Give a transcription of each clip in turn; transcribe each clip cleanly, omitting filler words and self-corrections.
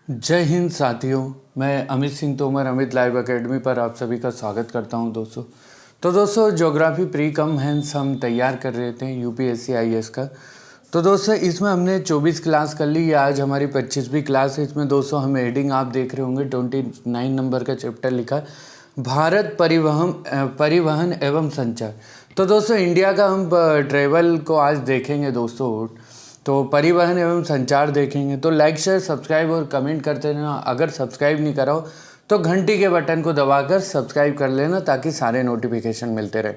जय हिंद साथियों। मैं अमित सिंह तोमर अमित लाइव एकेडमी पर आप सभी का स्वागत करता हूं दोस्तों। तो दोस्तों ज्योग्राफी प्री कम हैंस हम तैयार कर रहे थे यूपीएससी आईएएस का। तो दोस्तों इसमें हमने 24 क्लास कर ली। आज हमारी 25वीं क्लास है। इसमें दोस्तों हम हेडिंग आप देख रहे होंगे 29 नंबर का चैप्टर लिखा भारत परिवहन एवं संचार। तो दोस्तों इंडिया का हम ट्रेवल को आज देखेंगे दोस्तों। तो परिवहन एवं संचार देखेंगे। तो लाइक शेयर सब्सक्राइब और कमेंट करते रहना। अगर सब्सक्राइब नहीं करा हो तो घंटी के बटन को दबाकर सब्सक्राइब कर लेना ताकि सारे नोटिफिकेशन मिलते रहे।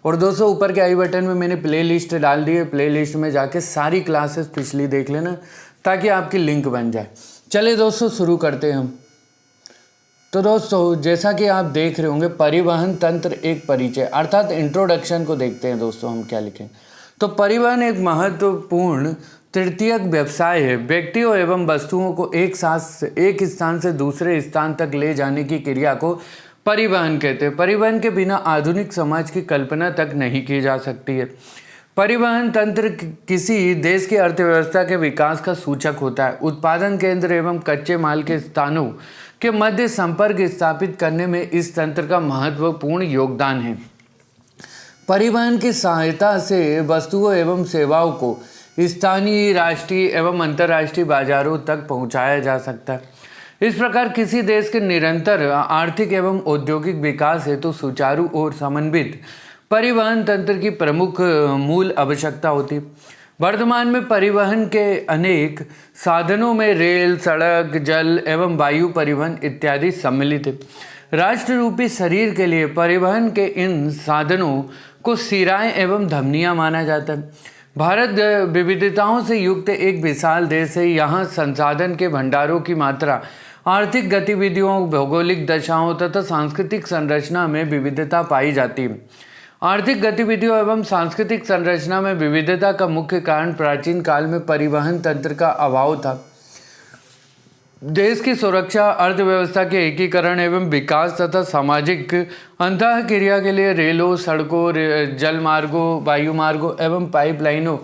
और दोस्तों ऊपर के आई बटन में मैंने प्ले लिस्ट डाल दी है। प्ले लिस्ट में जाके सारी क्लासेस पिछली देख लेना ताकि आपकी लिंक बन जाए। चलिए दोस्तों शुरू करते हैं हम। तो दोस्तों जैसा कि आप देख रहे होंगे परिवहन तंत्र एक परिचय अर्थात इंट्रोडक्शन को देखते हैं दोस्तों हम क्या लिखें। तो परिवहन एक महत्वपूर्ण तृतीयक व्यवसाय है। व्यक्तियों एवं वस्तुओं को एक स्थान से दूसरे स्थान तक ले जाने की क्रिया को परिवहन कहते हैं। परिवहन के बिना आधुनिक समाज की कल्पना तक नहीं की जा सकती है। परिवहन तंत्र किसी देश की अर्थव्यवस्था के विकास का सूचक होता है। उत्पादन केंद्र एवं कच्चे माल के स्थानों के मध्य संपर्क स्थापित करने में इस तंत्र का महत्वपूर्ण योगदान है। परिवहन की सहायता से वस्तुओं एवं सेवाओं को स्थानीय, राष्ट्रीय एवं अंतर्राष्ट्रीय बाजारों तक पहुंचाया जा सकता है। इस प्रकार किसी देश के निरंतर आर्थिक एवं औद्योगिक विकास हेतु सुचारू और समन्वित परिवहन तंत्र की प्रमुख मूल आवश्यकता होती है। वर्तमान में परिवहन के अनेक साधनों में रेल, सड़क, जल एवं वायु परिवहन इत्यादि सम्मिलित है। राष्ट्र रूपी शरीर के लिए परिवहन के इन साधनों को सिराएं एवं धमनियां माना जाता है। भारत विविधताओं से युक्त एक विशाल देश है। यहाँ संसाधन के भंडारों की मात्रा, आर्थिक गतिविधियों, भौगोलिक दशाओं तथा सांस्कृतिक संरचना में विविधता पाई जाती है। आर्थिक गतिविधियों एवं सांस्कृतिक संरचना में विविधता का मुख्य कारण प्राचीन काल में परिवहन तंत्र का अभाव था। देश की सुरक्षा, अर्थव्यवस्था के एकीकरण एवं विकास तथा सामाजिक अंतःक्रिया के लिए रेलों, सड़कों, जल मार्गों, वायु मार्गों एवं पाइपलाइनों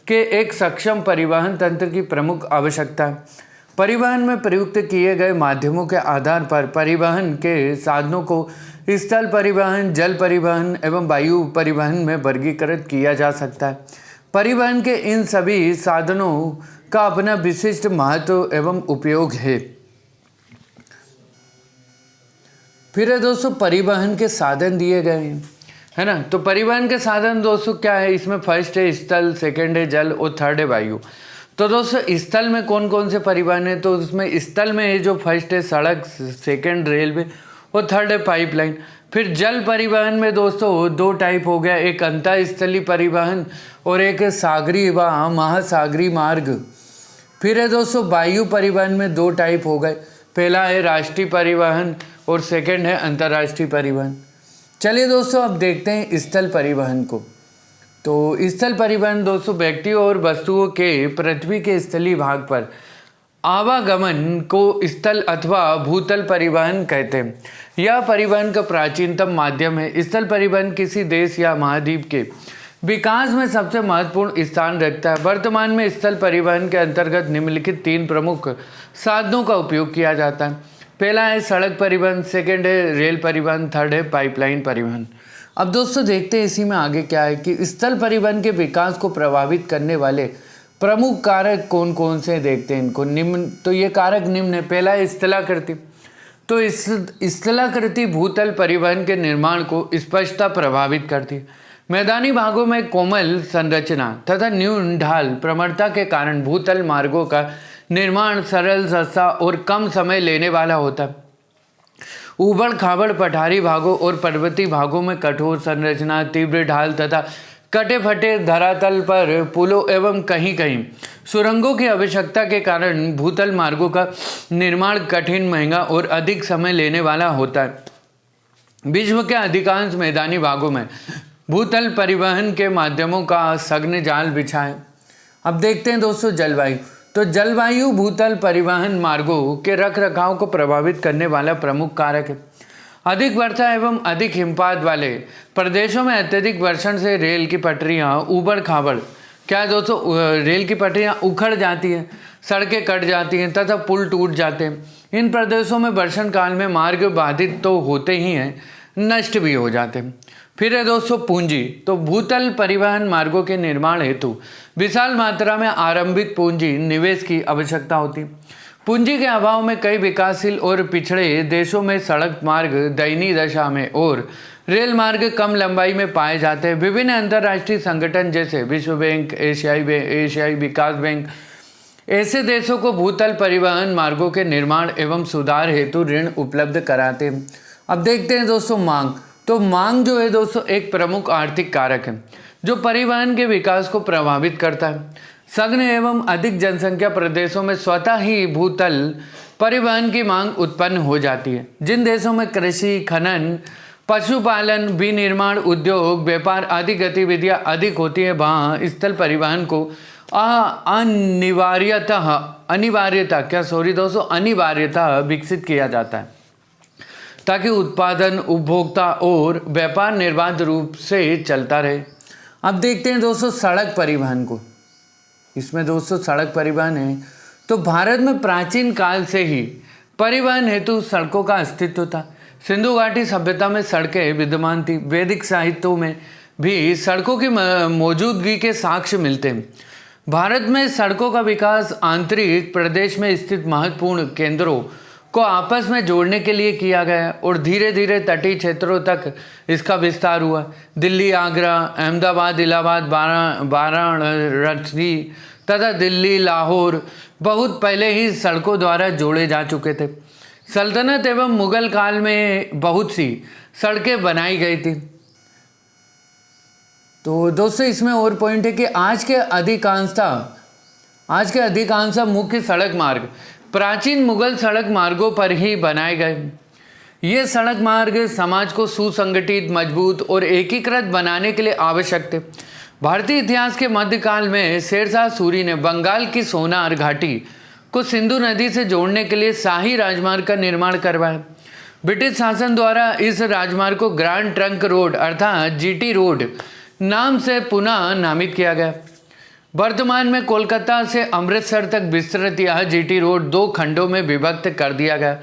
के एक सक्षम परिवहन तंत्र की प्रमुख आवश्यकता है। परिवहन में प्रयुक्त किए गए माध्यमों के आधार पर परिवहन के साधनों को स्थल परिवहन, जल परिवहन एवं वायु परिवहन में वर्गीकृत किया जा सकता है। परिवहन के इन सभी साधनों का अपना विशिष्ट महत्व एवं उपयोग है। फिर है दोस्तों परिवहन के साधन दिए गए हैं, है ना। तो परिवहन के साधन दोस्तों क्या है, इसमें फर्स्ट है स्थल, सेकंड है जल और थर्ड है वायु। तो दोस्तों स्थल में कौन कौन से परिवहन है, तो उसमें स्थल में है जो फर्स्ट है सड़क, सेकंड रेलवे और थर्ड है पाइपलाइन। फिर जल परिवहन में दोस्तों दो टाइप हो गया, एक अंतःस्थलीय परिवहन और एक सागरीय व महासागरीय मार्ग। फिर है दोस्तों वायु परिवहन में दो टाइप हो गए, पहला है राष्ट्रीय परिवहन और सेकंड है अंतर्राष्ट्रीय परिवहन। चलिए दोस्तों अब देखते हैं स्थल परिवहन को। तो स्थल परिवहन दोस्तों व्यक्तियों और वस्तुओं के पृथ्वी के स्थलीय भाग पर आवागमन को स्थल अथवा भूतल परिवहन कहते हैं। यह परिवहन का प्राचीनतम माध्यम है। स्थल परिवहन किसी देश या महाद्वीप के विकास में सबसे महत्वपूर्ण स्थान रखता है। वर्तमान में स्थल परिवहन के अंतर्गत निम्नलिखित तीन प्रमुख साधनों का उपयोग किया जाता है। पहला है सड़क परिवहन, सेकंड है रेल परिवहन, थर्ड है पाइपलाइन परिवहन। अब दोस्तों देखते हैं इसी में आगे क्या है कि स्थल परिवहन के विकास को प्रभावित करने वाले प्रमुख कारक कौन कौन से देखते हैं इनको। निम्न, तो ये कारक निम्न है। पहला है स्थलाकृति। तो इस स्थलाकृति भूतल परिवहन के निर्माण को स्पष्टता प्रभावित करती है। मैदानी भागों में कोमल संरचना तथा न्यून ढाल प्रवणता के कारण भूतल मार्गों का निर्माण सरल, सस्ता और कम समय लेने वाला होता है। ऊबड़ खाबड़ पठारी भागों और पर्वतीय भागों में कठोर संरचना, तीव्र ढाल तथा कटे फटे धरातल पर पुलों एवं कहीं कहीं सुरंगों की आवश्यकता के कारण भूतल मार्गों का निर्माण कठिन, महंगा और अधिक समय लेने वाला होता है। विश्व के अधिकांश मैदानी भागों में भूतल परिवहन के माध्यमों का सघन जाल बिछा है। अब देखते हैं दोस्तों जलवायु। तो जलवायु भूतल परिवहन मार्गों के रखरखाव को प्रभावित करने वाला प्रमुख कारक है। अधिक वर्षा एवं अधिक हिमपात वाले प्रदेशों में अत्यधिक वर्षण से रेल की पटरियां ऊबड़ खाबड़, क्या दोस्तों रेल की पटरियां उखड़ जाती हैं सड़कें कट जाती हैं तथा पुल टूट जाते हैं। इन प्रदेशों में वर्षण काल में मार्ग बाधित तो होते ही हैं, नष्ट भी हो जाते हैं। फिर है दोस्तों पूंजी। तो भूतल परिवहन मार्गों के निर्माण हेतु विशाल मात्रा में आरंभिक पूंजी निवेश की आवश्यकता होती। पूंजी के अभाव में कई विकासशील और पिछड़े देशों में सड़क मार्ग दयनीय दशा में और रेल मार्ग कम लंबाई में पाए जाते हैं। विभिन्न अंतर्राष्ट्रीय संगठन जैसे विश्व बैंक, एशियाई विकास बैंक ऐसे देशों को भूतल परिवहन मार्गों के निर्माण एवं सुधार हेतु ऋण उपलब्ध कराते हैं। अब देखते हैं दोस्तों मांग। तो मांग जो है दोस्तों एक प्रमुख आर्थिक कारक है जो परिवहन के विकास को प्रभावित करता है। सघन एवं अधिक जनसंख्या प्रदेशों में स्वतः ही भूतल परिवहन की मांग उत्पन्न हो जाती है। जिन देशों में कृषि, खनन, पशुपालन, विनिर्माण, उद्योग, व्यापार आदि गतिविधियां अधिक होती है वहाँ स्थल परिवहन को अनिवार्यता विकसित किया जाता है ताकि उत्पादन, उपभोक्ता और व्यापार निर्बाध रूप से चलता रहे। अब देखते हैं दोस्तों सड़क परिवहन को। इसमें दोस्तों सड़क परिवहन है तो भारत में प्राचीन काल से ही परिवहन हेतु सड़कों का अस्तित्व था। सिंधु घाटी सभ्यता में सड़कें विद्यमान थी। वैदिक साहित्यों में भी सड़कों की मौजूदगी के साक्ष्य मिलते हैं। भारत में सड़कों का विकास आंतरिक प्रदेश में स्थित महत्वपूर्ण केंद्रों को आपस में जोड़ने के लिए किया गया और धीरे धीरे तटीय क्षेत्रों तक इसका विस्तार हुआ। दिल्ली, आगरा, अहमदाबाद, इलाहाबाद, वाराणसी तथा दिल्ली, लाहौर बहुत पहले ही सड़कों द्वारा जोड़े जा चुके थे। सल्तनत एवं मुगल काल में बहुत सी सड़कें बनाई गई थी। तो दोस्तों इसमें और पॉइंट है कि आज के अधिकांश मुख्य सड़क मार्ग प्राचीन मुगल सड़क मार्गों पर ही बनाए गए। ये सड़क मार्ग समाज को सुसंगठित, मजबूत और एकीकृत बनाने के लिए आवश्यक थे। भारतीय इतिहास के मध्यकाल में शेरशाह सूरी ने बंगाल की सोनार घाटी को सिंधु नदी से जोड़ने के लिए शाही राजमार्ग का निर्माण करवाया। ब्रिटिश शासन द्वारा इस राजमार्ग को ग्रैंड ट्रंक रोड अर्थात जीटी रोड नाम से पुनः नामित किया गया। वर्तमान में कोलकाता से अमृतसर तक विस्तृत यह जीटी रोड 2 खंडों में विभक्त कर दिया गया।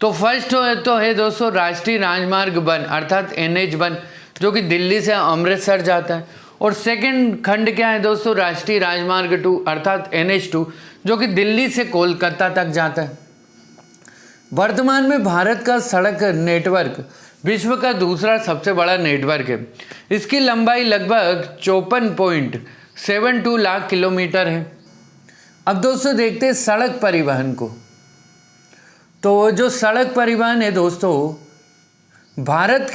तो फर्स्ट है दोस्तों राष्ट्रीय राजमार्ग 1 अर्थात NH 1 जो कि दिल्ली से अमृतसर जाता है, और सेकंड खंड क्या है दोस्तों राष्ट्रीय राजमार्ग 2 अर्थात NH 2 जो कि दिल्ली से कोलकाता तक जाता है। वर्तमान में भारत का सड़क नेटवर्क विश्व का दूसरा सबसे बड़ा नेटवर्क है। इसकी लंबाई लगभग 54.72 लाख किलोमीटर है। अब दोस्तों देखते हैं सड़क परिवहन को। तो जो सड़क परिवहन है दोस्तों भारत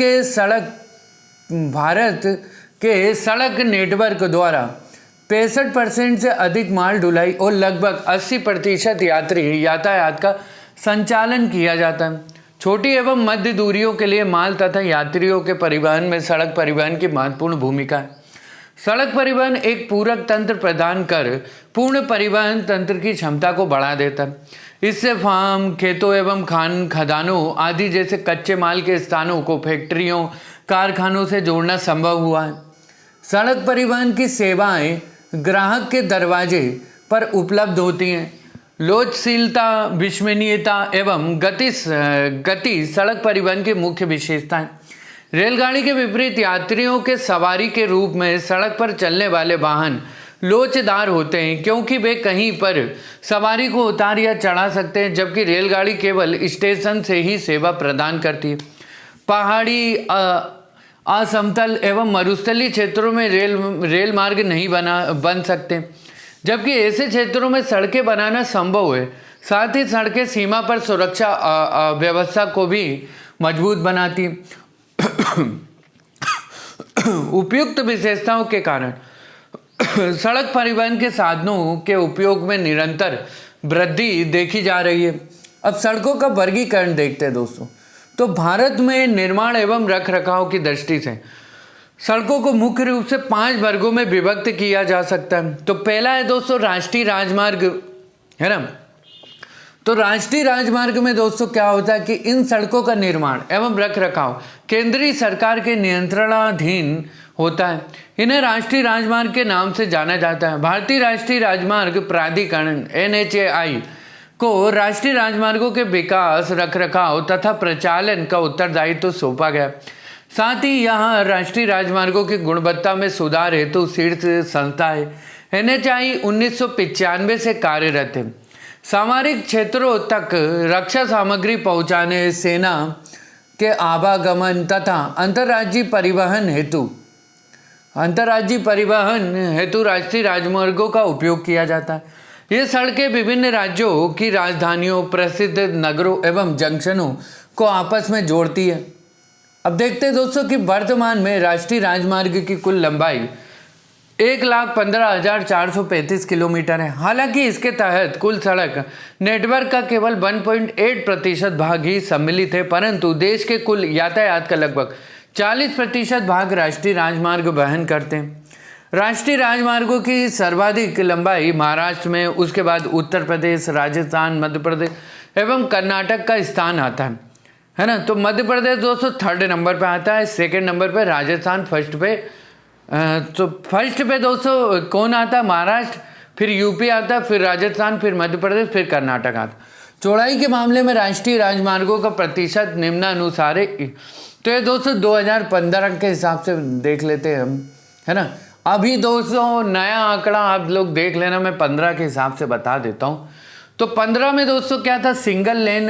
के सड़क नेटवर्क द्वारा 65% से अधिक माल ढुलाई और लगभग 80% यात्री यातायात का संचालन किया जाता है। छोटी एवं मध्य दूरियों के लिए माल तथा यात्रियों के परिवहन में सड़क परिवहन की महत्वपूर्ण भूमिका है। सड़क परिवहन एक पूरक तंत्र प्रदान कर पूर्ण परिवहन तंत्र की क्षमता को बढ़ा देता है। इससे फार्म, खेतों एवं खदानों आदि जैसे कच्चे माल के स्थानों को फैक्ट्रियों, कारखानों से जोड़ना संभव हुआ है। सड़क परिवहन की सेवाएं ग्राहक के दरवाजे पर उपलब्ध होती हैं। लोचशीलता, विश्वसनीयता एवं गति सड़क परिवहन की मुख्य विशेषताएं। रेलगाड़ी के विपरीत यात्रियों के सवारी के रूप में सड़क पर चलने वाले वाहन लोचदार होते हैं क्योंकि वे कहीं पर सवारी को उतार या चढ़ा सकते हैं, जबकि रेलगाड़ी केवल स्टेशन से ही सेवा प्रदान करती है। पहाड़ी, असमतल एवं मरुस्थलीय क्षेत्रों में रेल मार्ग नहीं बन सकते, जबकि ऐसे क्षेत्रों में सड़कें बनाना संभव है। साथ ही सड़कें सीमा पर सुरक्षा व्यवस्था को भी मजबूत बनाती। उपयुक्त विशेषताओं के कारण सड़क परिवहन के साधनों के उपयोग में निरंतर वृद्धि देखी जा रही है। अब सड़कों का वर्गीकरण देखते हैं दोस्तों। तो भारत में निर्माण एवं रखरखाव की दृष्टि से सड़कों को मुख्य रूप से 5 वर्गों में विभक्त किया जा सकता है। तो पहला है दोस्तों राष्ट्रीय राजमार्ग, है ना। तो राष्ट्रीय राजमार्ग में दोस्तों क्या होता है कि इन सड़कों का निर्माण एवं रखरखाव केंद्रीय सरकार के नियंत्रणाधीन होता है। इन्हें राष्ट्रीय राजमार्ग के नाम से जाना जाता है। भारतीय राष्ट्रीय राजमार्ग प्राधिकरण NHAI को राष्ट्रीय राजमार्गों के विकास, रखरखाव तथा प्रचालन का उत्तरदायित्व सौंपा गया। साथ ही यहाँ राष्ट्रीय राजमार्गों की गुणवत्ता में सुधार हेतु शीर्ष संस्था है। NHAI 1995 से कार्यरत है। सामरिक क्षेत्रों तक रक्षा सामग्री पहुँचाने, सेना के आवागमन तथा अंतर्राज्यीय परिवहन हेतु राष्ट्रीय राजमार्गों का उपयोग किया जाता है। ये सड़कें विभिन्न राज्यों की राजधानियों, प्रसिद्ध नगरों एवं जंक्शनों को आपस में जोड़ती है। अब देखते हैं दोस्तों कि वर्तमान में राष्ट्रीय राजमार्ग की कुल लंबाई 1,15,435 किलोमीटर है। हालांकि इसके तहत कुल सड़क नेटवर्क का केवल 1.8% भाग ही सम्मिलित है, परंतु देश के कुल यातायात का लगभग 40% भाग राष्ट्रीय राजमार्ग वहन करते हैं। राष्ट्रीय राजमार्गों की सर्वाधिक लंबाई महाराष्ट्र में, उसके बाद उत्तर प्रदेश, राजस्थान, मध्य प्रदेश एवं कर्नाटक का स्थान आता है ना। तो मध्य प्रदेश दोस्तों 3rd नंबर पे आता है, 2nd नंबर पे राजस्थान, फर्स्ट पे दोस्तों कौन आता है? महाराष्ट्र, फिर यूपी आता, फिर राजस्थान, फिर मध्य प्रदेश, फिर कर्नाटक आता। चौड़ाई के मामले में राष्ट्रीय राजमार्गों का प्रतिशत निम्नानुसार है। तो ये दोस्तों 2015 के हिसाब से देख लेते हैं हम, है ना। अभी दोस्तों नया आंकड़ा आप लोग देख लेना, मैं 15 के हिसाब से बता देता हूँ। तो 15 में दोस्तों क्या था? सिंगल लेन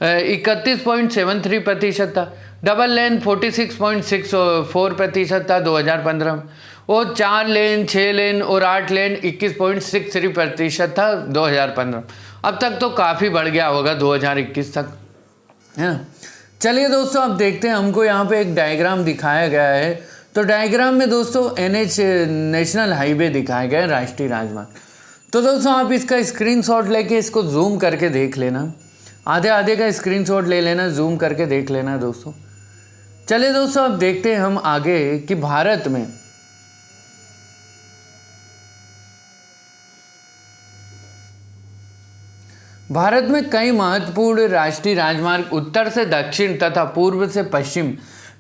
31.73% था, डबल लेन 46.64% था 2015 में, और 4 लेन, 6 लेन और 8 लेन 21.63% था 2015। अब तक तो काफ़ी बढ़ गया होगा 2021 तक, है ना। चलिए दोस्तों अब देखते हैं, हमको यहाँ पे एक डायग्राम दिखाया गया है। तो डायग्राम में दोस्तों NH नेशनल हाईवे दिखाया गया है, राष्ट्रीय राजमार्ग। तो दोस्तों आप इसका स्क्रीनशॉट लेके इसको जूम करके देख लेना, आधे का स्क्रीनशॉट ले लेना, जूम करके देख लेना दोस्तों। चलिए दोस्तों अब देखते हैं हम आगे कि भारत में कई महत्वपूर्ण राष्ट्रीय राजमार्ग उत्तर से दक्षिण तथा पूर्व से पश्चिम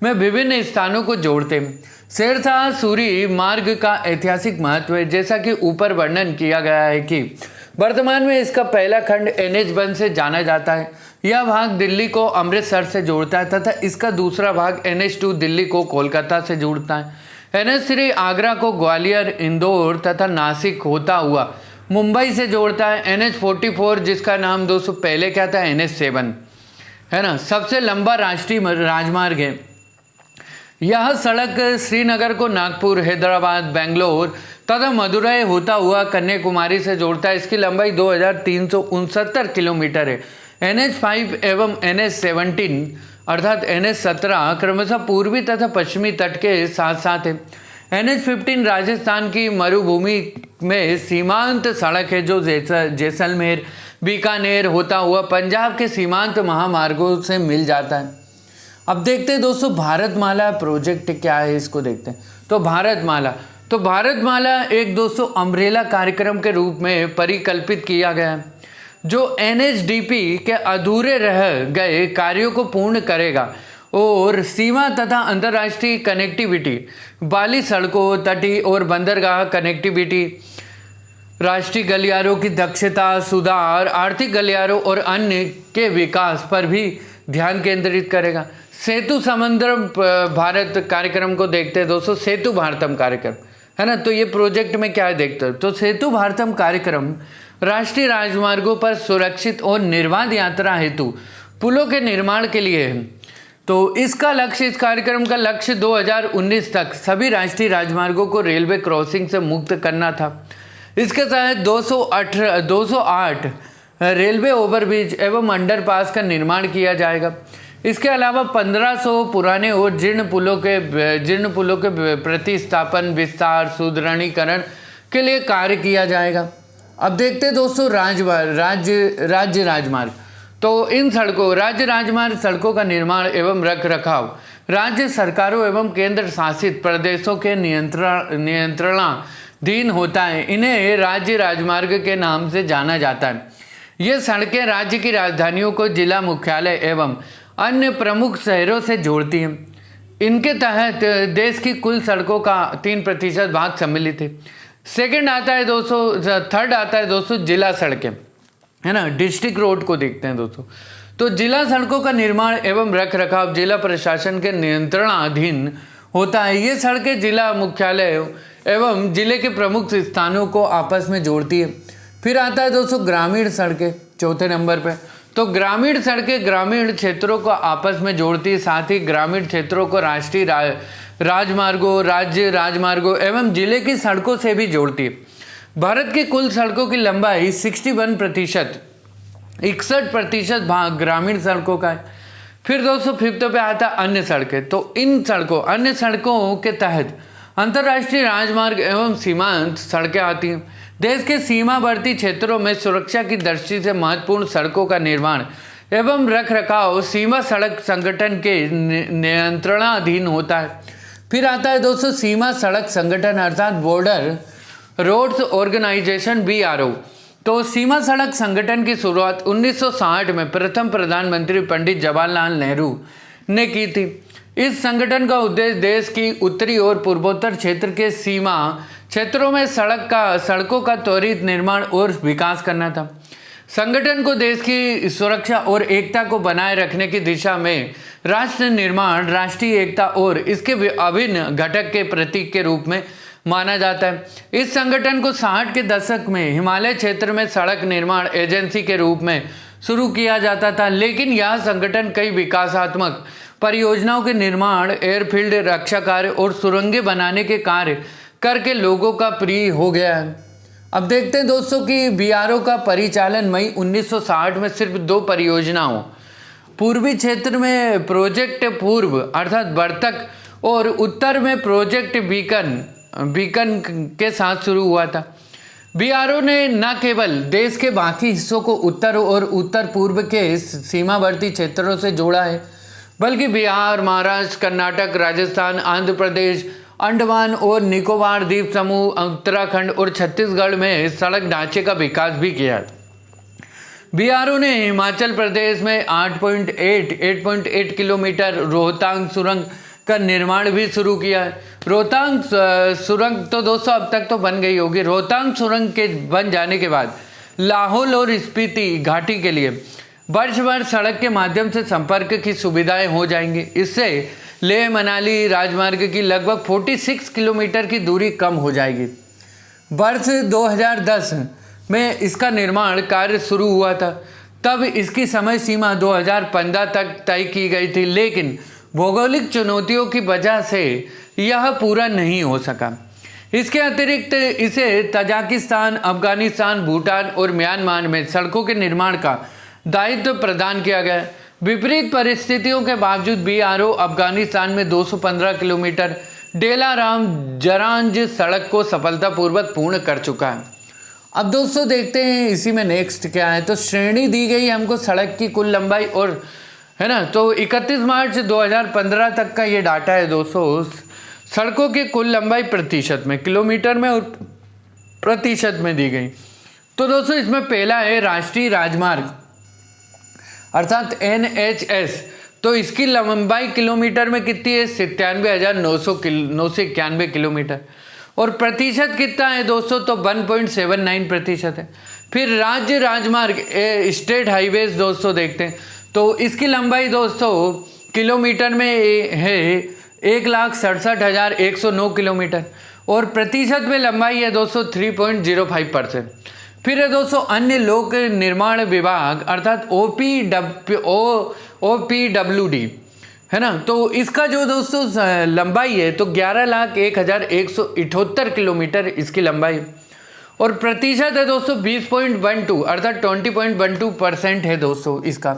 में विभिन्न स्थानों को जोड़ते हैं। शेरशाह सूरी मार्ग का ऐतिहासिक महत्व है। जैसा कि ऊपर वर्णन किया गया है कि वर्तमान में इसका पहला खंड NH1 से जाना जाता है। यह भाग दिल्ली को अमृतसर से जोड़ता है तथा इसका दूसरा भाग NH2 दिल्ली को कोलकाता से जोड़ता है। NH3 आगरा को ग्वालियर, इंदौर तथा नासिक होता हुआ मुंबई से जोड़ता है। NH44 जिसका नाम दोस्तों पहले क्या था? NH7, है ना, सबसे लंबा राष्ट्रीय राजमार्ग है। यह सड़क श्रीनगर को नागपुर, हैदराबाद, बेंगलोर तथा मदुरई होता हुआ कन्याकुमारी से जोड़ता है। इसकी लंबाई 2369 किलोमीटर है। NH5 एवं NH17 अर्थात NH17 क्रमशः पूर्वी तथा पश्चिमी तट के साथ साथ है। NH15 राजस्थान की मरुभूमि में सीमांत सड़क है जो जैसलमेर, बीकानेर होता हुआ पंजाब के सीमांत महामार्गों से मिल जाता है। अब देखते हैं दोस्तों भारतमाला प्रोजेक्ट क्या है, इसको देखते हैं। तो भारतमाला एक दोस्तों अम्ब्रेला कार्यक्रम के रूप में परिकल्पित किया गया है जो NHDP के अधूरे रह गए कार्यों को पूर्ण करेगा और सीमा तथा अंतर्राष्ट्रीय कनेक्टिविटी, बाली सड़कों, तटीय और बंदरगाह कनेक्टिविटी, राष्ट्रीय गलियारों की दक्षता सुधार, आर्थिक गलियारों और अन्य के विकास पर भी ध्यान केंद्रित करेगा। सेतु समुद्र भारत कार्यक्रम को देखते हैं दोस्तों, सेतु भारतम कार्यक्रम, है ना। तो ये प्रोजेक्ट में क्या है देखते हैं। तो सेतु भारतम कार्यक्रम राष्ट्रीय राजमार्गों पर सुरक्षित और निर्बाध यात्रा हेतु पुलों के निर्माण के लिए है। तो इसका लक्ष्य, इस कार्यक्रम का लक्ष्य 2019 तक सभी राष्ट्रीय राजमार्गों को रेलवे क्रॉसिंग से मुक्त करना था। इसके तहत 208 रेलवे ओवरब्रिज एवं अंडरपास का निर्माण किया जाएगा। इसके अलावा 1500 पुराने और जीर्ण पुलों के प्रतिस्थापन, विस्तार, सुदृढ़ीकरण के लिए कार्य किया जाएगा। अब देखते हैं दोस्तों राज्य राजमार्ग। तो इन सड़कों, राज्य राजमार्ग सड़कों का निर्माण एवं रखरखाव राज्य सरकारों एवं केंद्र शासित प्रदेशों के नियंत्रणाधीन होता है। इन्हें राज्य राजमार्ग के नाम से जाना जाता है। ये सड़कें राज्य की राजधानियों को जिला मुख्यालय एवं अन्य प्रमुख शहरों से जोड़ती हैं। इनके तहत देश की कुल सड़कों का 3% भाग सम्मिलित है। सेकंड आता है दोस्तों, थर्ड आता है दोस्तों जिला सड़कें, है ना, डिस्ट्रिक्ट रोड को देखते हैं दोस्तों। तो जिला सड़कों का निर्माण एवं रख रखाव जिला प्रशासन के नियंत्रणाधीन होता है। ये सड़कें जिला मुख्यालय एवं जिले के प्रमुख स्थानों को आपस में जोड़ती है। फिर आता है दोस्तों ग्रामीण सड़कें चौथे नंबर पे। तो ग्रामीण सड़कें ग्रामीण क्षेत्रों को आपस में जोड़ती है, साथ ही ग्रामीण क्षेत्रों को राष्ट्रीय राजमार्गों, राज्य राजमार्गों एवं जिले की सड़कों से भी जोड़ती है। भारत की कुल सड़कों की लंबाई 61% भाग ग्रामीण सड़कों का है। फिर दोस्तों फिफ्थ पे आता है अन्य सड़कें। तो इन सड़कों अन्य सड़कों के तहत अंतर्राष्ट्रीय राजमार्ग एवं सीमांत सड़कें आती हैं। देश के सीमावर्ती क्षेत्रों में सुरक्षा की दृष्टि से महत्वपूर्ण सड़कों का निर्माण एवं रख रखाव सीमा सड़क संगठन के नियंत्रणाधीन होता है। फिर आता है दोस्तों सीमा सड़क संगठन अर्थात बॉर्डर रोड्स ऑर्गेनाइजेशन BRO। तो सीमा सड़क संगठन की शुरुआत 1960 में प्रथम प्रधानमंत्री पंडित जवाहरलाल नेहरू ने की थी। इस संगठन का उद्देश्य देश की उत्तरी और पूर्वोत्तर क्षेत्र के सीमा क्षेत्रों में सड़कों का त्वरित निर्माण और विकास करना था। संगठन को देश की सुरक्षा और एकता को बनाए रखने की दिशा में राष्ट्र निर्माण, राष्ट्रीय एकता और इसके अभिन्न घटक के प्रतीक के रूप में माना जाता है। इस संगठन को 60 के दशक में हिमालय क्षेत्र में सड़क निर्माण एजेंसी के रूप में शुरू किया जाता था, लेकिन यह संगठन कई विकासात्मक परियोजनाओं के निर्माण, एयरफील्ड रक्षा कार्य और सुरंगें बनाने के कार्य करके लोगों का प्रिय हो गया है। अब देखते हैं दोस्तों कि BRO का परिचालन मई 1960 में सिर्फ 2 परियोजनाओं, पूर्वी क्षेत्र में प्रोजेक्ट पूर्व अर्थात बर्तक और उत्तर में प्रोजेक्ट बीकन के साथ शुरू हुआ था। BRO ने न केवल देश के बाकी हिस्सों को उत्तर और उत्तर पूर्व के सीमावर्ती क्षेत्रों से जोड़ा है, बल्कि बिहार, महाराष्ट्र, कर्नाटक, राजस्थान, आंध्र प्रदेश, अंडमान और निकोबार द्वीप समूह, उत्तराखंड और छत्तीसगढ़ में सड़क ढांचे का विकास भी किया है। BRO ने हिमाचल प्रदेश में 8.8 किलोमीटर रोहतांग सुरंग का निर्माण भी शुरू किया है। रोहतांग सुरंग तो दोस्तों अब तक तो बन गई होगी। रोहतांग सुरंग के बन जाने के बाद लाहौल और स्पीति घाटी के लिए वर्ष भर सड़क के माध्यम से संपर्क की सुविधाएं हो जाएंगी। इससे लेह मनाली राजमार्ग की लगभग 46 किलोमीटर की दूरी कम हो जाएगी। वर्ष 2010 में इसका निर्माण कार्य शुरू हुआ था। तब इसकी समय सीमा 2015 तक तय की गई थी, लेकिन भौगोलिक चुनौतियों की वजह से यह पूरा नहीं हो सका। इसके अतिरिक्त इसे तजाकिस्तान, अफगानिस्तान, भूटान और म्यांमार में सड़कों के निर्माण का दायित्व प्रदान किया गया। विपरीत परिस्थितियों के बावजूद BRO अफगानिस्तान में 215 किलोमीटर डेलाराम जरांज सड़क को सफलतापूर्वक पूर्ण कर चुका है। अब दोस्तों देखते हैं इसी में नेक्स्ट क्या है। तो श्रेणी दी गई हमको सड़क की कुल लंबाई और, है ना, तो 31 मार्च 2015 तक का ये डाटा है दोस्तों। सड़कों की कुल लंबाई प्रतिशत में, किलोमीटर में और प्रतिशत में दी गई। तो दोस्तों इसमें पहला है राष्ट्रीय राजमार्ग अर्थात NHS। तो इसकी लंबाई किलोमीटर में कितनी है? 97,991 किलोमीटर। और प्रतिशत कितना है दोस्तों? तो 1.79% है। फिर राज्य राजमार्ग स्टेट हाईवेज दोस्तों देखते हैं। तो इसकी लंबाई दोस्तों किलोमीटर में है 1,67,109 किलोमीटर और प्रतिशत में लंबाई है दोस्तों 3.05%। फिर है दोस्तों अन्य लोक निर्माण विभाग अर्थात OPWD, है ना। तो इसका जो दोस्तों लंबाई है तो 11,01,178 किलोमीटर इसकी लंबाई और प्रतिशत है दोस्तों 20.12 अर्थात 20.12% है दोस्तों इसका।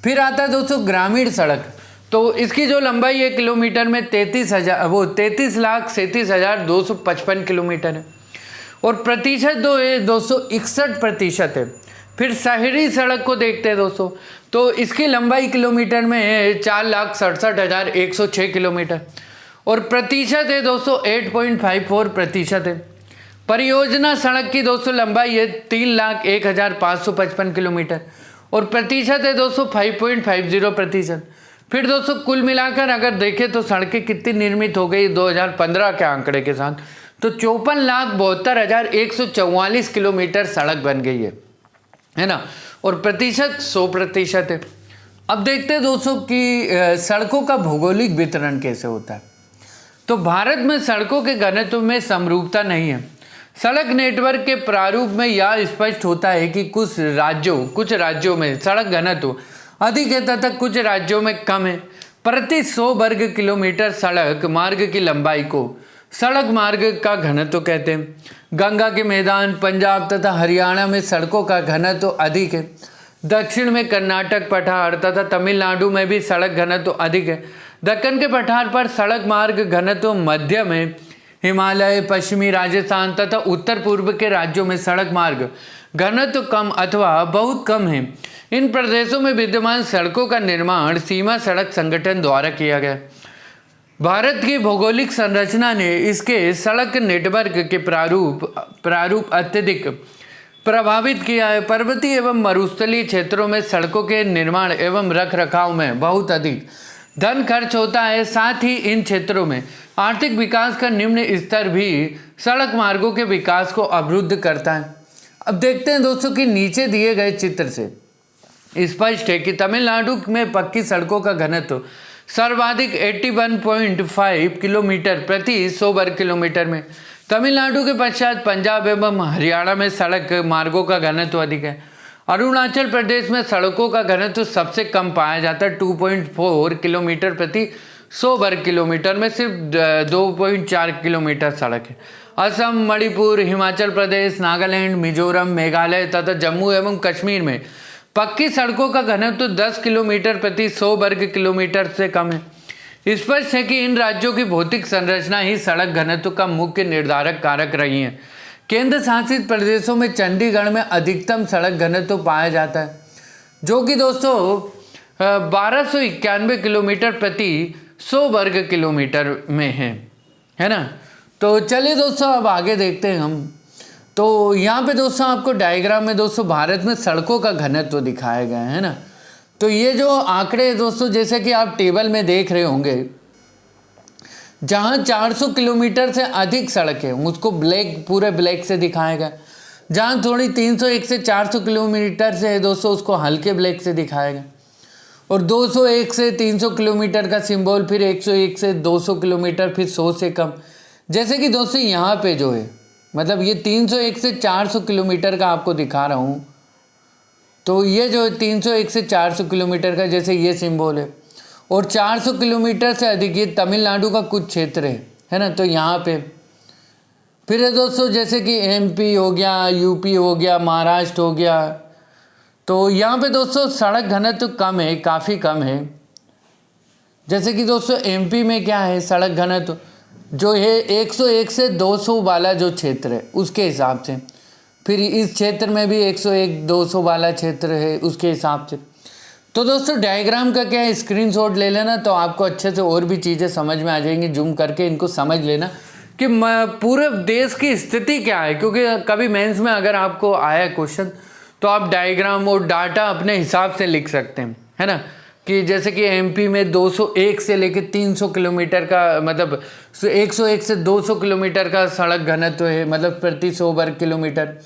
फिर आता है दोस्तों ग्रामीण सड़क। तो इसकी जो लंबाई है किलोमीटर में 33,37,255 किलोमीटर है और प्रतिशत जो है 261% है। फिर शहरी सड़क को देखते हैं दोस्तों। तो इसकी लंबाई किलोमीटर में है 4,67,106 किलोमीटर और प्रतिशत है दोस्तों 8.54% है। परियोजना सड़क की दोस्तों लंबाई है 3,01,555 किलोमीटर और प्रतिशत है दोस्तों 5.50%। फिर दोस्तों कुल मिलाकर अगर देखें तो सड़कें कितनी निर्मित हो गई 2015 के आंकड़े के साथ, तो 54,72,144 किलोमीटर सड़क बन गई है ना, और प्रतिशत 100% है। अब देखते हैं दोस्तों कि सड़कों का भौगोलिक वितरण कैसे होता है। तो भारत में सड़कों के घनत्व में समरूपता नहीं है। सड़क नेटवर्क के प्रारूप में यह स्पष्ट होता है कि कुछ राज्यों में सड़क घनत्व अधिक है तथा कुछ राज्यों में कम है। प्रति 100 वर्ग किलोमीटर सड़क मार्ग की लंबाई को सड़क मार्ग का घनत्व कहते हैं। गंगा के मैदान पंजाब तथा हरियाणा में सड़कों का घनत्व अधिक है। दक्षिण में कर्नाटक पठार तथा तमिलनाडु में भी सड़क घनत्व अधिक है। दक्कन के पठार पर सड़क मार्ग घनत्व मध्यम है। हिमालय, पश्चिमी राजस्थान तथा उत्तर पूर्व के राज्यों में सड़क मार्ग घनत्व कम अथवा बहुत कम है। इन प्रदेशों में विद्यमान सड़कों का निर्माण सीमा सड़क संगठन द्वारा किया गया। भारत की भौगोलिक संरचना ने इसके सड़क नेटवर्क के प्रारूप अत्यधिक प्रभावित किया है। पर्वतीय एवं मरुस्थलीय क्षेत्रों में सड़कों के निर्माण एवं रखरखाव में बहुत अधिक धन खर्च होता है। साथ ही इन क्षेत्रों में आर्थिक विकास का निम्न स्तर भी सड़क मार्गों के विकास को अवरुद्ध करता है। अब देखते हैं दोस्तों कि नीचे दिए गए चित्र से स्पष्ट है कि तमिलनाडु में पक्की सड़कों का घनत्व सर्वाधिक 81.5 किलोमीटर प्रति 100 वर्ग किलोमीटर में। तमिलनाडु के पश्चात पंजाब एवं हरियाणा में सड़क मार्गों का घनत्व अधिक है। अरुणाचल प्रदेश में सड़कों का घनत्व सबसे कम पाया जाता है, 2.4 किलोमीटर प्रति 100 वर्ग किलोमीटर में सिर्फ 2.4 किलोमीटर सड़क है। असम, मणिपुर, हिमाचल प्रदेश, नागालैंड, मिजोरम, मेघालय तथा जम्मू एवं कश्मीर में पक्की सड़कों का घनत्व 10 किलोमीटर प्रति 100 वर्ग किलोमीटर से कम है। स्पष्ट है कि इन राज्यों की भौतिक संरचना ही सड़क घनत्व का मुख्य निर्धारक कारक रही है। केंद्र शासित प्रदेशों में चंडीगढ़ में अधिकतम सड़क घनत्व पाया जाता है, जो कि दोस्तों 1291 किलोमीटर प्रति 100 वर्ग किलोमीटर में है ना। तो चलिए दोस्तों अब आगे देखते हैं हम। तो यहाँ पे दोस्तों आपको डायग्राम में दोस्तों भारत में सड़कों का घनत्व दिखाया गया है ना। तो ये जो आंकड़े दोस्तों जैसे कि आप टेबल में देख रहे होंगे, जहाँ 400 किलोमीटर से अधिक सड़क है उसको पूरे ब्लैक से दिखाया गया। जहाँ थोड़ी 301 से 400 किलोमीटर से है दोस्तों उसको हल्के ब्लैक से दिखाया गया। और 201 से 300 किलोमीटर का सिंबल, फिर 101 से 200 किलोमीटर, फिर 100 से कम। जैसे कि दोस्तों यहाँ पे जो है मतलब ये 301 से 400 किलोमीटर का आपको दिखा रहा हूँ। तो ये जो 301 से 400 किलोमीटर का जैसे ये सिंबल है, और 400 किलोमीटर से अधिक ये तमिलनाडु का कुछ क्षेत्र है ना। तो यहाँ पे फिर है दोस्तों जैसे कि MP हो गया, UP हो गया, महाराष्ट्र हो गया। तो यहाँ पे दोस्तों सड़क घनत्व कम है, काफ़ी कम है। जैसे कि दोस्तों MP में क्या है सड़क घनत्व जो है 101 से 200 वाला जो क्षेत्र है उसके हिसाब से। फिर इस क्षेत्र में भी 101-200 वाला क्षेत्र है उसके हिसाब से। तो दोस्तों डायग्राम का क्या है, स्क्रीनशॉट ले लेना तो आपको अच्छे से और भी चीज़ें समझ में आ जाएंगी। जूम करके इनको समझ लेना कि पूरे देश की स्थिति क्या है, क्योंकि कभी मेंस में अगर आपको आया क्वेश्चन तो आप डायग्राम और डाटा अपने हिसाब से लिख सकते हैं, है ना। कि जैसे कि MP में 201 से लेकर 300 किलोमीटर का मतलब 101 से 200 किलोमीटर का सड़क घनत्व है, मतलब प्रति 100 वर्ग किलोमीटर,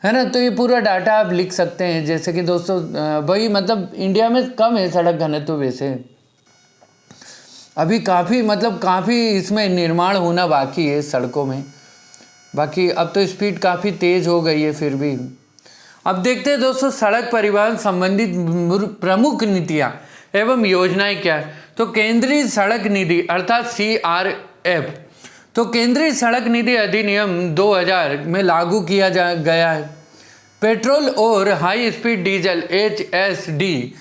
है ना। तो ये पूरा डाटा आप लिख सकते हैं। जैसे कि दोस्तों वही मतलब इंडिया में कम है सड़क घनत्व, वैसे अभी काफ़ी इसमें निर्माण होना बाकी है सड़कों में। बाकी अब तो स्पीड काफ़ी तेज़ हो गई है फिर भी। अब देखते हैं दोस्तों सड़क परिवहन संबंधित प्रमुख नीतियाँ एवं योजनाएं क्या है। तो केंद्रीय सड़क निधि अर्थात CRF, तो केंद्रीय सड़क निधि अधिनियम 2000 में लागू किया गया है। पेट्रोल और हाई स्पीड डीजल HSD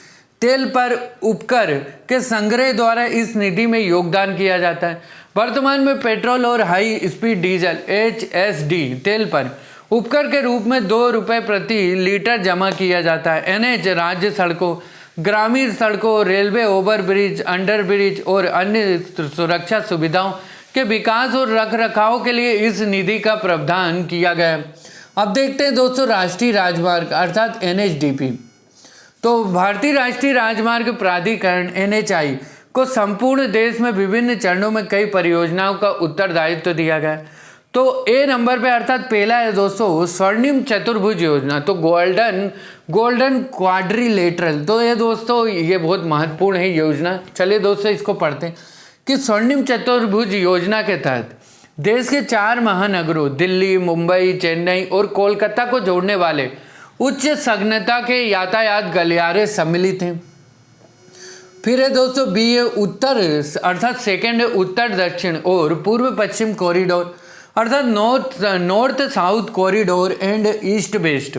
तेल पर उपकर के संग्रह द्वारा इस निधि में योगदान किया जाता है। वर्तमान में पेट्रोल और हाई स्पीड डीजल HSD तेल पर उपकर के रूप में 2 रुपये प्रति लीटर जमा किया जाता है। NH राज्य सड़कों, ग्रामीण सड़कों, रेलवे ओवरब्रिज, अंडरब्रिज और अन्य सुरक्षा सुविधाओं के विकास और रखरखाव के लिए इस निधि का प्रावधान किया गया है। अब देखते हैं दोस्तों राष्ट्रीय राजमार्ग अर्थात NHDP। तो भारतीय राष्ट्रीय राजमार्ग प्राधिकरण NHAI को संपूर्ण देश में विभिन्न चरणों में कई परियोजनाओं का उत्तरदायित्व दिया गया। तो ए नंबर पे अर्थात पहला है दोस्तों स्वर्णिम चतुर्भुज योजना, तो गोल्डन क्वाड्रिलेटरल। तो ये दोस्तों ये बहुत महत्वपूर्ण है योजना। चलिए दोस्तों इसको पढ़ते हैं कि स्वर्णिम चतुर्भुज योजना के तहत देश के 4 महानगरों दिल्ली, मुंबई, चेन्नई और कोलकाता को जोड़ने वाले उच्च सघनता के यातायात गलियारे सम्मिलित हैं। फिर है दोस्तों बी है उत्तर अर्थात सेकंड है उत्तर दक्षिण और पूर्व पश्चिम कॉरिडोर अर्थात north south corridor and east west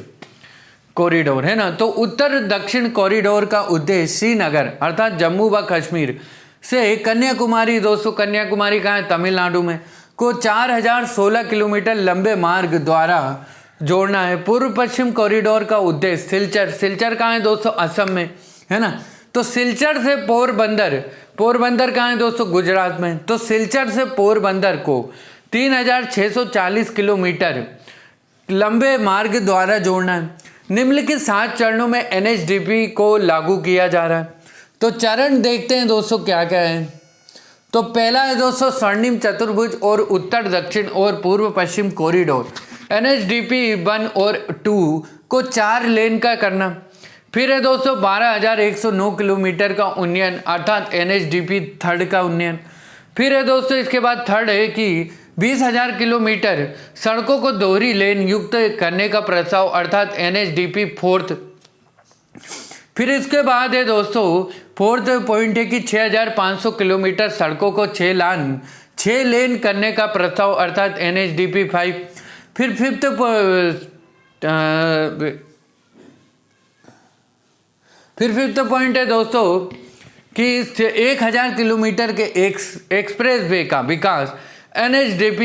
corridor है ना। तो उत्तर दक्षिण कॉरिडोर का उद्देश्य श्रीनगर अर्थात जम्मू व कश्मीर से कन्याकुमारी, दोस्तों कन्याकुमारी कहाँ है, तमिलनाडु में, को 4016 किलोमीटर लंबे मार्ग द्वारा जोड़ना है। पूर्व पश्चिम कॉरिडोर का उद्देश्य सिलचर कहाँ है दोस्तों, असम में है ना। तो सिलचर से पोरबंदर कहाँ है दोस्तों, गुजरात में। तो सिलचर से पोरबंदर को 3640 किलोमीटर लंबे मार्ग द्वारा जोड़ना है। निम्नलिखित 7 चरणों में NHDP को लागू किया जा रहा है। तो चरण देखते हैं दोस्तों क्या क्या है। तो पहला है दोस्तों स्वर्णिम चतुर्भुज और उत्तर दक्षिण और पूर्व पश्चिम कॉरिडोर NHDP 1 और 2 को 4 लेन का करना। फिर है दोस्तों 12,109 किलोमीटर का उन्नयन अर्थात NHDP 3 का उन्नयन। फिर है दोस्तों इसके बाद थर्ड है कि 20,000 किलोमीटर सड़कों को दोहरी लेन युक्त करने का प्रस्ताव अर्थात NHDP 4। फिर इसके बाद है दोस्तों 4th पॉइंट है कि 6,500 किलोमीटर सड़कों को 6 लेन करने का प्रस्ताव अर्थात NHDP 5। फिर 5th पॉइंट है दोस्तों कि 1,000 किलोमीटर के एक्सप्रेस वे का विकास NHDP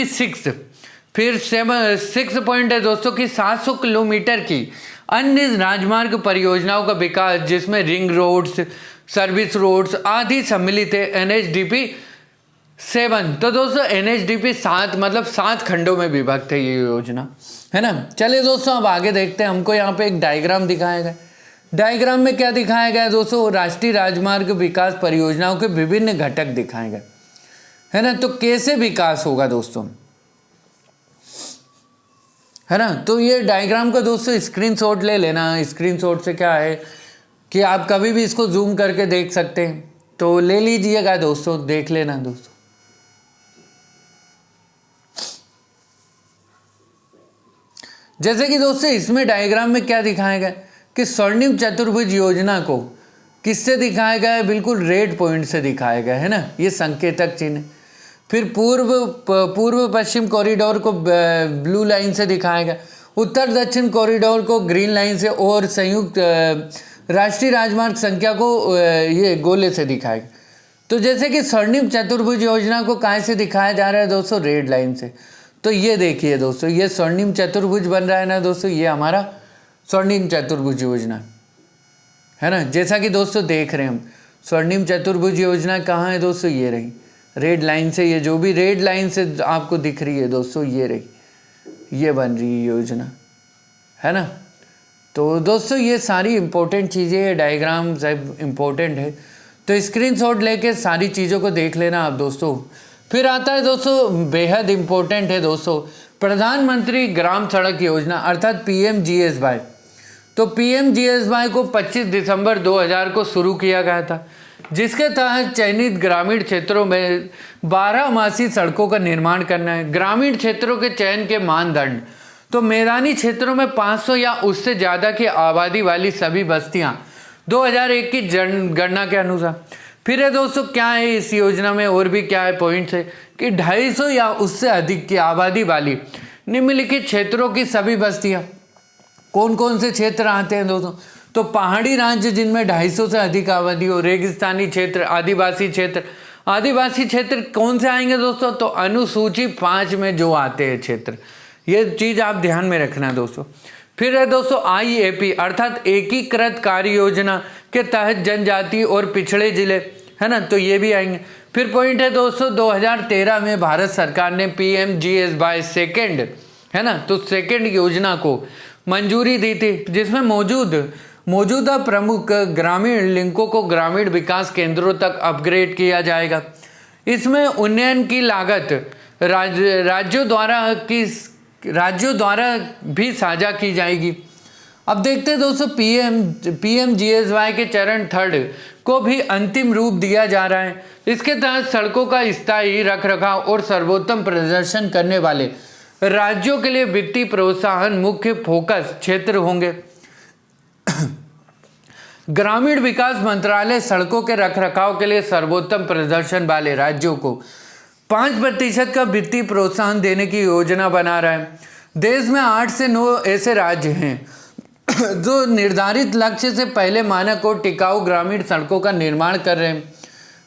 6। फिर 6th पॉइंट है दोस्तों कि 700 किलोमीटर की अन्य राजमार्ग परियोजनाओं का विकास जिसमें रिंग रोड्स, सर्विस रोड्स आदि सम्मिलित है NHDP 7। तो दोस्तों NHDP 7 मतलब 7 खंडों में विभक्त है ये योजना, है ना। चलिए दोस्तों अब आगे देखते हैं। हमको यहाँ पे एक डायग्राम दिखाया गया। डायग्राम में क्या दिखाया गया है दोस्तों, राष्ट्रीय राजमार्ग विकास परियोजनाओं के विभिन्न घटक दिखाए गए, है ना। तो कैसे विकास होगा दोस्तों, है ना। तो ये डायग्राम का दोस्तों स्क्रीनशॉट ले लेना। स्क्रीनशॉट से क्या है कि आप कभी भी इसको जूम करके देख सकते हैं, तो ले लीजिएगा दोस्तों, देख लेना दोस्तों। जैसे कि दोस्तों इसमें डायग्राम में क्या दिखाया गया कि स्वर्णिम चतुर्भुज योजना को किससे दिखाया गया है, बिल्कुल रेड पॉइंट से दिखाया गया है ना, ये संकेतक चिन्ह है। फिर पूर्व पश्चिम कॉरिडोर को ब्लू लाइन से दिखाया गया, उत्तर दक्षिण कॉरिडोर को ग्रीन लाइन से और संयुक्त राष्ट्रीय राजमार्ग संख्या को ये गोले से दिखाया गया। तो जैसे कि स्वर्णिम चतुर्भुज योजना को कहाँ से दिखाया जा रहा है दोस्तों, रेड लाइन से। तो ये देखिए दोस्तों, ये स्वर्णिम चतुर्भुज बन रहा है ना दोस्तों, ये हमारा स्वर्णिम चतुर्भुज योजना है ना। जैसा कि दोस्तों देख रहे हैं हम, स्वर्णिम चतुर्भुज योजना कहाँ है दोस्तों, ये रही रेड लाइन से। ये जो भी रेड लाइन से आपको दिख रही है दोस्तों, ये रही, ये बन रही है योजना, है ना। तो दोस्तों ये सारी इंपॉर्टेंट चीज़ें, ये डायग्राम सब इम्पोर्टेंट है, तो स्क्रीनशॉट लेके सारी चीज़ों को देख लेना आप दोस्तों। फिर आता है दोस्तों बेहद इम्पोर्टेंट है दोस्तों, प्रधानमंत्री ग्राम सड़क योजना अर्थात PMGSY। तो PMGSY को 25 दिसंबर 2000 को शुरू किया गया था, जिसके तहत चयनित ग्रामीण क्षेत्रों में 12 सड़कों का निर्माण करना है। ग्रामीण क्षेत्रों के चयन के मानदंड, तो मैदानी क्षेत्रों में 500 या उससे ज़्यादा की आबादी वाली सभी बस्तियां 2001 की जनगणना के अनुसार। फिर है दोस्तों क्या है इस योजना में, और भी क्या है पॉइंट्स है कि 250 या उससे अधिक की आबादी वाली निम्नलिखित क्षेत्रों की सभी बस्तियां। कौन कौन से क्षेत्र आते हैं दोस्तों, तो पहाड़ी राज्य जिनमें 250 से अधिक आबादी हो, रेगिस्तानी क्षेत्र, आदिवासी क्षेत्र। आदिवासी क्षेत्र कौन से आएंगे दोस्तों, तो अनुसूची 5 में जो आते हैं क्षेत्र, ये चीज़ आप ध्यान में रखना दोस्तों। फिर है दोस्तों IAP अर्थात एकीकृत कार्य योजना के तहत जनजाति और पिछड़े जिले, है ना, तो ये भी आएंगे। फिर पॉइंट है दोस्तों 2013 में भारत सरकार ने PMGSY सेकेंड, है ना, तो सेकेंड योजना को मंजूरी दी थी, जिसमें मौजूदा प्रमुख ग्रामीण लिंकों को ग्रामीण विकास केंद्रों तक अपग्रेड किया जाएगा। इसमें उन्नयन की लागत राज्यों द्वारा भी साझा की जाएगी। अब देखते हैं दोस्तों, PMGSY के चरण 3 को भी अंतिम रूप दिया जा रहा है। इसके तहत सड़कों का स्थायी रखरखाव और सर्वोत्तम प्रदर्शन करने वाले राज्यों के लिए वित्तीय प्रोत्साहन मुख्य फोकस क्षेत्र होंगे। ग्रामीण विकास मंत्रालय सड़कों के रखरखाव के लिए सर्वोत्तम प्रदर्शन वाले राज्यों को 5% का वित्तीय प्रोत्साहन देने की योजना बना रहा है। देश में 8 से 9 ऐसे राज्य हैं जो निर्धारित लक्ष्य से पहले मानक और टिकाऊ ग्रामीण सड़कों का निर्माण कर रहे हैं।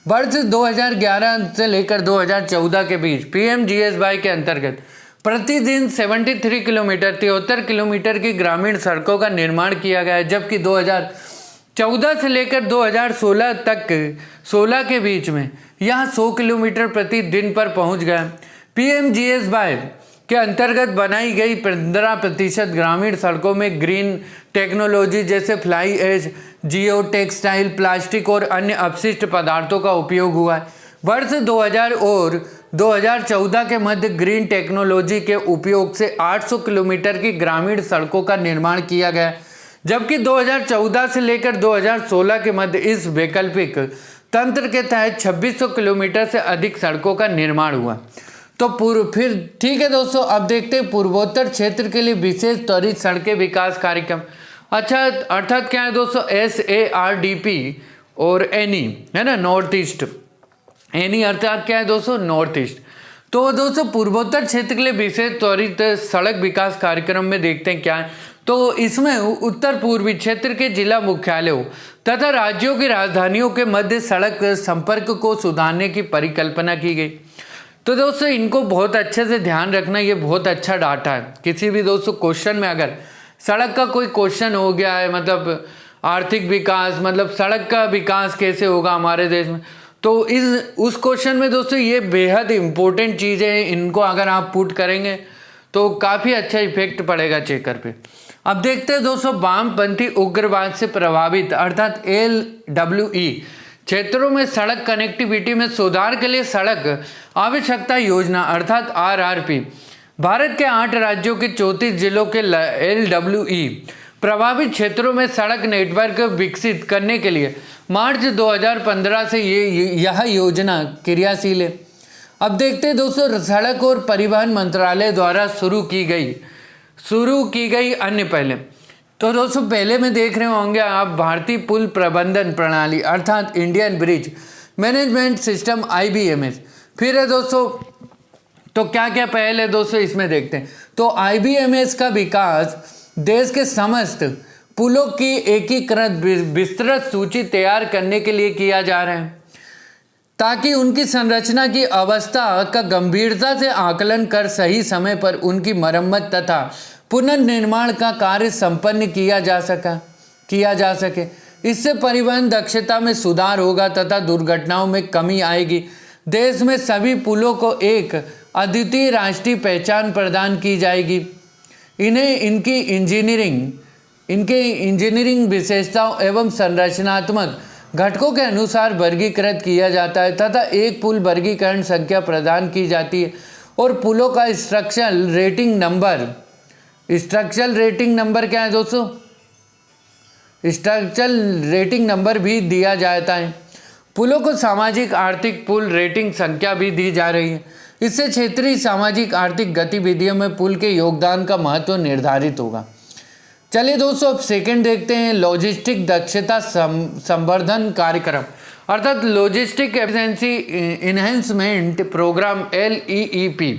वर्ष 2011 से लेकर 2014 के बीच PMGSY के अंतर्गत प्रतिदिन 73 किलोमीटर 73 किलोमीटर की ग्रामीण सड़कों का निर्माण किया गया है, जबकि 2014 से लेकर 2016 तक 16 के बीच में यह 100 किलोमीटर प्रति दिन पर पहुंच गया। PMGSY के अंतर्गत बनाई गई 15% ग्रामीण सड़कों में ग्रीन टेक्नोलॉजी जैसे फ्लाई एज, जियो टेक्सटाइल, प्लास्टिक और अन्य अपशिष्ट पदार्थों का उपयोग हुआ है। वर्ष 2000 और 2014 के मध्य ग्रीन टेक्नोलॉजी के उपयोग से 800 किलोमीटर की ग्रामीण सड़कों का निर्माण किया गया, जबकि 2014 से लेकर 2016 के मध्य इस वैकल्पिक तंत्र के तहत 2600 किलोमीटर से अधिक सड़कों का निर्माण हुआ। तो फिर ठीक है दोस्तों, अब देखते हैं पूर्वोत्तर क्षेत्र के लिए विशेष त्वरित सड़कें विकास कार्यक्रम। अच्छा, अर्थात क्या है दोस्तों, SARDP और NE है ना, नॉर्थ ईस्ट। NE अर्थात क्या है दोस्तों, नॉर्थ ईस्ट। तो दोस्तों पूर्वोत्तर क्षेत्र के लिए विशेष त्वरित सड़क विकास कार्यक्रम में देखते हैं क्या है। तो इसमें उत्तर पूर्वी क्षेत्र के जिला मुख्यालयों तथा राज्यों की राजधानियों के मध्य सड़क संपर्क को सुधारने की परिकल्पना की गई। तो दोस्तों इनको बहुत अच्छे से ध्यान रखना, ये बहुत अच्छा डाटा है। किसी भी दोस्तों क्वेश्चन में अगर सड़क का कोई क्वेश्चन हो गया है, मतलब आर्थिक विकास, मतलब सड़क का विकास कैसे होगा हमारे देश में, तो उस क्वेश्चन में दोस्तों ये बेहद इम्पोर्टेंट चीज़ें हैं। इनको अगर आप पुट करेंगे तो काफ़ी अच्छा इफेक्ट पड़ेगा चेकर पे। अब देखते हैं दोस्तों, वामपंथी उग्रवाद से प्रभावित अर्थात LWE क्षेत्रों में सड़क कनेक्टिविटी में सुधार के लिए सड़क आवश्यकता योजना अर्थात RRP। भारत के 8 राज्यों के 34 जिलों के LWE प्रभावित क्षेत्रों में सड़क नेटवर्क विकसित करने के लिए मार्च 2015 से यह योजना क्रियाशील है। अब देखते हैं दोस्तों, सड़क और परिवहन मंत्रालय द्वारा शुरू की गई अन्य पहले। तो दोस्तों पहले में देख रहे होंगे आप भारतीय पुल प्रबंधन प्रणाली अर्थात Indian bridge management system IBMS। फिर है दोस्तों, तो क्या क्या पहल है दोस्तों इसमें देखते हैं। तो IBMS का विकास देश के समस्त पुलों की एकीकृत विस्तृत सूची तैयार करने के लिए किया जा रहा है, ताकि उनकी संरचना की अवस्था का गंभीरता से आकलन कर सही समय पर उनकी मरम्मत तथा पुनर्निर्माण का कार्य संपन्न किया जा सके। इससे परिवहन दक्षता में सुधार होगा तथा दुर्घटनाओं में कमी आएगी। देश में सभी पुलों को एक अद्वितीय राष्ट्रीय पहचान प्रदान की जाएगी। इन्हें इनके इंजीनियरिंग विशेषताओं एवं संरचनात्मक घटकों के अनुसार वर्गीकृत किया जाता है तथा एक पुल वर्गीकरण संख्या प्रदान की जाती है और पुलों का स्ट्रक्चरल रेटिंग नंबर क्या है दोस्तों, स्ट्रक्चरल रेटिंग नंबर भी दिया जाता है। पुलों को सामाजिक आर्थिक पुल रेटिंग संख्या भी दी जा रही है। इससे क्षेत्रीय सामाजिक आर्थिक गतिविधियों में पुल के योगदान का महत्व निर्धारित होगा। चलिए दोस्तों अब सेकंड देखते हैं, लॉजिस्टिक दक्षता संवर्धन कार्यक्रम अर्थात logistic efficiency enhancement programme LEEP।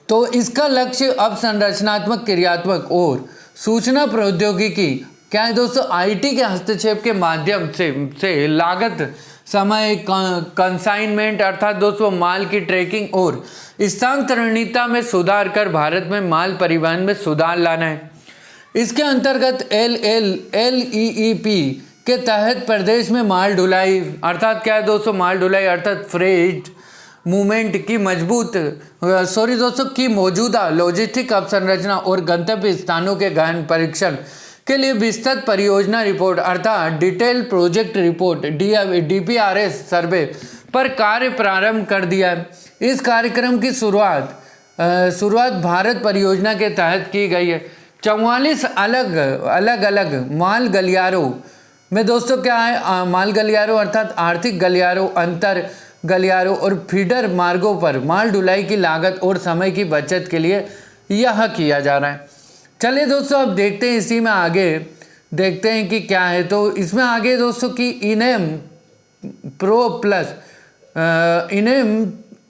तो इसका लक्ष्य अब संरचनात्मक, क्रियात्मक और सूचना प्रौद्योगिकी क्या है दोस्तों, IT के हस्तक्षेप के माध्यम से लागत, समय, कंसाइनमेंट अर्थात दोस्तों माल की ट्रैकिंग और स्थानांतरणीयता में सुधार कर भारत में माल परिवहन में सुधार लाना है। इसके अंतर्गत LEEP के तहत प्रदेश में माल ढुलाई अर्थात क्या है दोस्तों, माल ढुलाई अर्थात फ्रेट मूवमेंट की की मौजूदा लॉजिस्टिक अवसंरचना और गंतव्य स्थानों के गहन परीक्षण के लिए विस्तृत परियोजना रिपोर्ट अर्थात डिटेल प्रोजेक्ट रिपोर्ट DPRS सर्वे पर कार्य प्रारंभ कर दिया है। इस कार्यक्रम की शुरुआत भारत परियोजना के तहत की गई है। 44 अलग माल गलियारों में दोस्तों क्या है, माल गलियारों अर्थात आर्थिक गलियारों, अंतर गलियारों और फीडर मार्गों पर माल ढुलाई की लागत और समय की बचत के लिए यह किया जा रहा है। चलिए दोस्तों अब देखते हैं इसी में आगे देखते हैं कि क्या है। तो इसमें आगे दोस्तों कि इनेम प्रो प्लस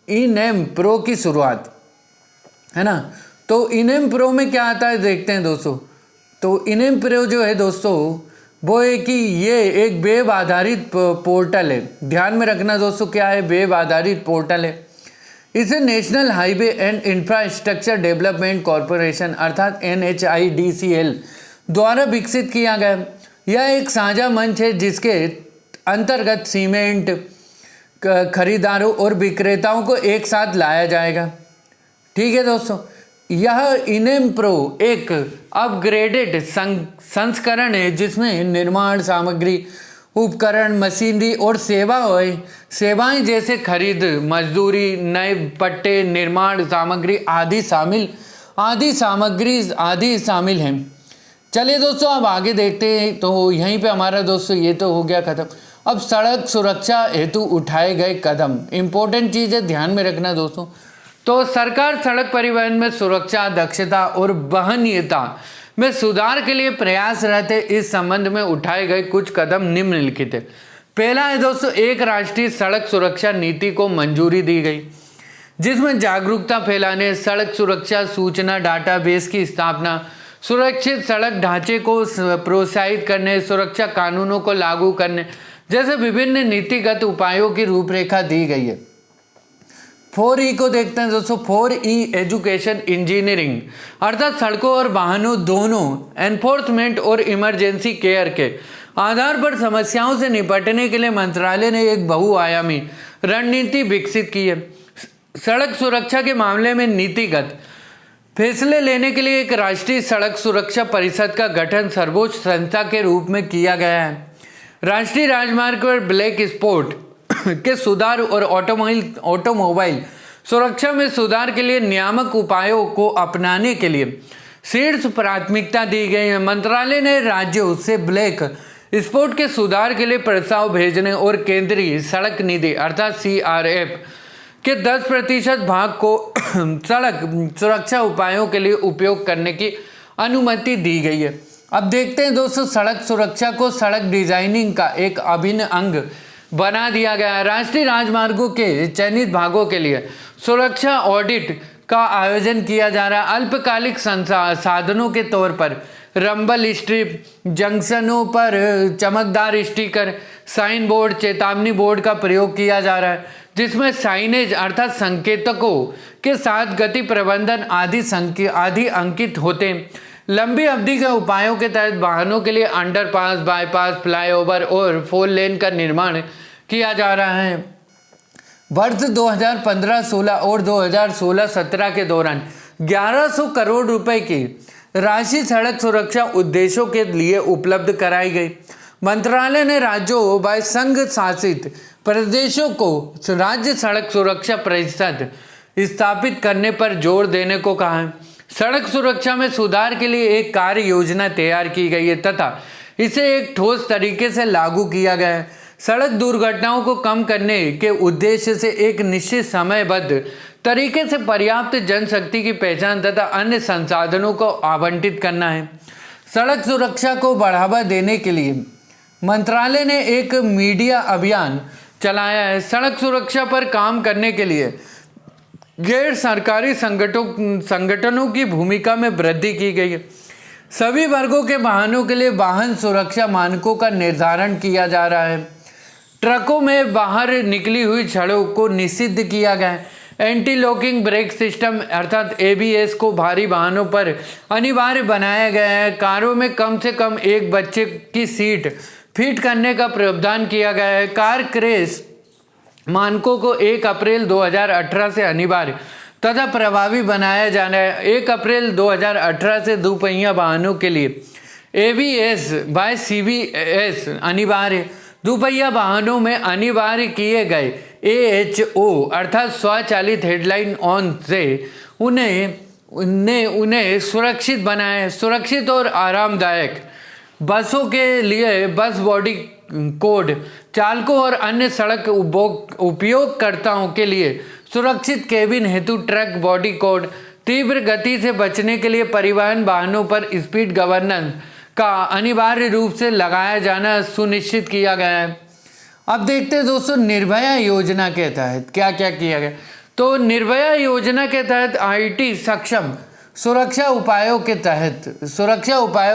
इनेम प्रो की शुरुआत है ना। तो इनेम प्रो में क्या आता है देखते हैं दोस्तों। तो इनेम प्रो जो है दोस्तों वो है कि ये एक वेब आधारित पोर्टल है। ध्यान में रखना दोस्तों क्या है, वेब आधारित पोर्टल है। इसे national highway and infrastructure development corporation अर्थात NHIDCL द्वारा विकसित किया गया। यह एक साझा मंच है जिसके अंतर्गत सीमेंट खरीदारों और विक्रेताओं को एक साथ लाया जाएगा। ठीक है दोस्तों, यह इनेम प्रो एक अपग्रेडेड संस्करण है जिसमें निर्माण सामग्री, उपकरण, मशीनरी और सेवाएं जैसे खरीद, मजदूरी, नए पट्टे, निर्माण सामग्री आदि शामिल हैं। चलिए दोस्तों अब आगे देखते हैं। तो यहीं पे हमारा दोस्तों ये तो हो गया खत्म। अब सड़क सुरक्षा हेतु उठाए गए कदम, इंपॉर्टेंट चीज़ है, ध्यान में रखना दोस्तों। तो सरकार सड़क परिवहन में सुरक्षा, दक्षता और वहनीयता में सुधार के लिए प्रयासरत है। इस संबंध में उठाए गए कुछ कदम निम्नलिखित है। पहला है दोस्तों, एक राष्ट्रीय सड़क सुरक्षा नीति को मंजूरी दी गई जिसमें जागरूकता फैलाने, सड़क सुरक्षा सूचना डाटाबेस की स्थापना, सुरक्षित सड़क ढांचे को प्रोत्साहित करने, सुरक्षा कानूनों को लागू करने जैसे विभिन्न नीतिगत उपायों की रूपरेखा दी गई है। 4E को देखते हैं दोस्तों। 4E एजुकेशन इंजीनियरिंग अर्थात सड़कों और वाहनों दोनों, एनफोर्समेंट और इमरजेंसी केयर के आधार पर समस्याओं से निपटने के लिए मंत्रालय ने एक बहुआयामी रणनीति विकसित की है। सड़क सुरक्षा के मामले में नीतिगत फैसले लेने के लिए एक राष्ट्रीय सड़क सुरक्षा परिषद का गठन सर्वोच्च संस्था के रूप में किया गया है। राष्ट्रीय राजमार्ग पर ब्लैक स्पॉट के सुधार और ऑटोमोबाइल सुरक्षा में सुधार के लिए नियामक उपायों को अपनाने के लिए शीर्ष प्राथमिकता दी गई है। मंत्रालय ने राज्यों से ब्लैक स्पॉट के सुधार के लिए प्रस्ताव भेजने और केंद्रीय सड़क निधि अर्थात CRF के 10% भाग को सड़क सुरक्षा उपायों के लिए उपयोग करने की अनुमति दी गई है। अब देखते हैं दोस्तों, सड़क सुरक्षा को सड़क डिजाइनिंग का एक अभिन्न अंग बना दिया गया है। राष्ट्रीय राजमार्गों के चयनित भागों के लिए सुरक्षा ऑडिट का आयोजन किया जा रहा है। अल्पकालिक साधनों के तौर पर रंबल स्ट्रिप, जंक्शनों पर चमकदार स्टिकर, साइन बोर्ड, चेतावनी बोर्ड का प्रयोग किया जा रहा है जिसमें साइनेज अर्थात संकेतकों के साथ गति प्रबंधन आदि अंकित होते हैं। लंबी अवधि के उपायों के तहत वाहनों के लिए अंडरपास, बाईपास, फ्लाईओवर और 4 लेन का निर्माण किया जा रहा है। वर्ष 2015-16 और 2016-17 के दौरान 1100 करोड़ रुपए की राशि सड़क सुरक्षा उद्देश्यों के लिए उपलब्ध कराई गई। मंत्रालय ने राज्यों व संघ शासित प्रदेशों को राज्य सड़क सुरक्षा परिषद स्थापित करने पर जोर देने को कहा है। सड़क सुरक्षा में सुधार के लिए एक कार्य योजना तैयार की गई है तथा इसे एक ठोस तरीके से लागू किया गया है। सड़क दुर्घटनाओं को कम करने के उद्देश्य से एक निश्चित समयबद्ध तरीके से पर्याप्त जनशक्ति की पहचान तथा अन्य संसाधनों को आवंटित करना है। सड़क सुरक्षा को बढ़ावा देने के लिए मंत्रालय ने एक मीडिया अभियान चलाया है। सड़क सुरक्षा पर काम करने के लिए गैर सरकारी संगठनों की भूमिका में वृद्धि की गई है। सभी वर्गों के वाहनों के लिए वाहन सुरक्षा मानकों का निर्धारण किया जा रहा है। ट्रकों में बाहर निकली हुई छड़ों को निषिद्ध किया गया है। एंटी लॉकिंग ब्रेक सिस्टम अर्थात ABS को भारी वाहनों पर अनिवार्य बनाया गया है। कारों में कम से कम एक बच्चे की सीट फिट करने का प्रावधान किया गया है। कार क्रैश मानकों को 1 अप्रैल 2018 से अनिवार्य तथा प्रभावी बनाया जाना है। 1 अप्रैल 2018 से दोपहिया वाहनों के लिए ABS बाय CBS अनिवार्य, दोपहिया वाहनों में अनिवार्य किए गए AHO अर्थात स्वचालित हेडलाइन ऑन से उन्हें सुरक्षित बनाए। सुरक्षित और आरामदायक बसों के लिए बस बॉडी कोड, चालकों और अन्य सड़क उपयोगकर्ताओं के लिए सुरक्षित केबिन हेतु ट्रक बॉडी कोड, तीव्र गति से बचने के लिए परिवहन वाहनों पर स्पीड गवर्नेंस का अनिवार्य रूप से लगाया जाना सुनिश्चित किया गया है। अब देखते हैं दोस्तों निर्भया योजना के तहत क्या क्या किया गया। तो निर्भया योजना के तहत IT सक्षम सुरक्षा उपायों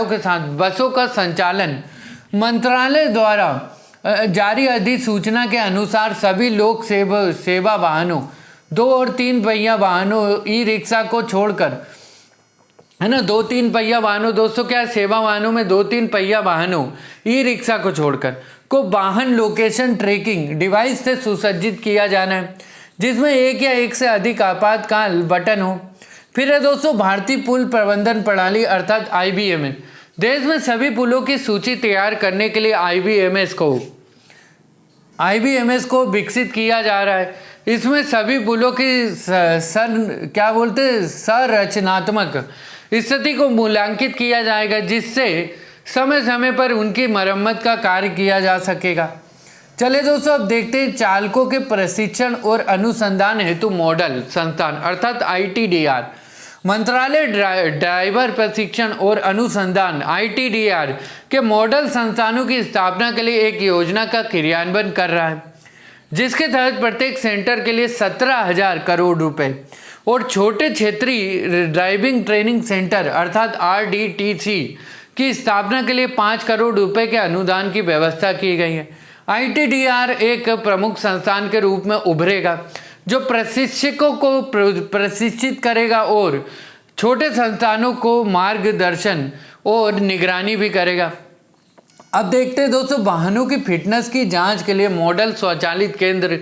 के साथ बसों का संचालन मंत्रालय द्वारा जारी अधिसूचना के अनुसार सभी लोक सेवा वाहनों, 2 और 3 पहिया वाहनों, ई-रिक्शा को छोड़कर, है ना, 2-3 पहिया वाहनों दोस्तों, क्या सेवा वाहनों में 2-3 पहिया वाहनों, ई-रिक्शा को छोड़कर को वाहन लोकेशन ट्रैकिंग डिवाइस से सुसज्जित किया जाना है, जिसमें एक या एक से अधिक आपातकाल बटन हो। फिर है दोस्तों भारतीय पुल प्रबंधन प्रणाली अर्थात IBMS। देश में सभी पुलों की सूची तैयार करने के लिए IBMS को विकसित किया जा रहा है। इसमें सभी पुलों की संरचनात्मक स्थिति को मूल्यांकित किया जाएगा, जिससे समय समय पर उनकी मरम्मत का कार्य किया जा सकेगा। चलिए दोस्तों अब देखते हैं चालकों के प्रशिक्षण और अनुसंधान हेतु मॉडल संस्थान अर्थात ITDR। मंत्रालय ड्राइवर प्रशिक्षण और अनुसंधान ITDR के मॉडल संस्थानों की स्थापना के लिए एक योजना का क्रियान्वयन कर रहा है, जिसके तहत प्रत्येक सेंटर के लिए 17,000 करोड़ रुपए और छोटे क्षेत्रीय ड्राइविंग ट्रेनिंग सेंटर अर्थात RDTC की स्थापना के लिए 5 करोड़ रुपए के अनुदान की व्यवस्था की गई है। ITDR एक प्रमुख संस्थान के रूप में उभरेगा जो प्रशिक्षकों को प्रशिक्षित करेगा और छोटे संस्थानों को मार्गदर्शन और निगरानी भी करेगा। अब देखते हैं दोस्तों वाहनों की फिटनेस की जांच के लिए मॉडल स्वचालित केंद्र।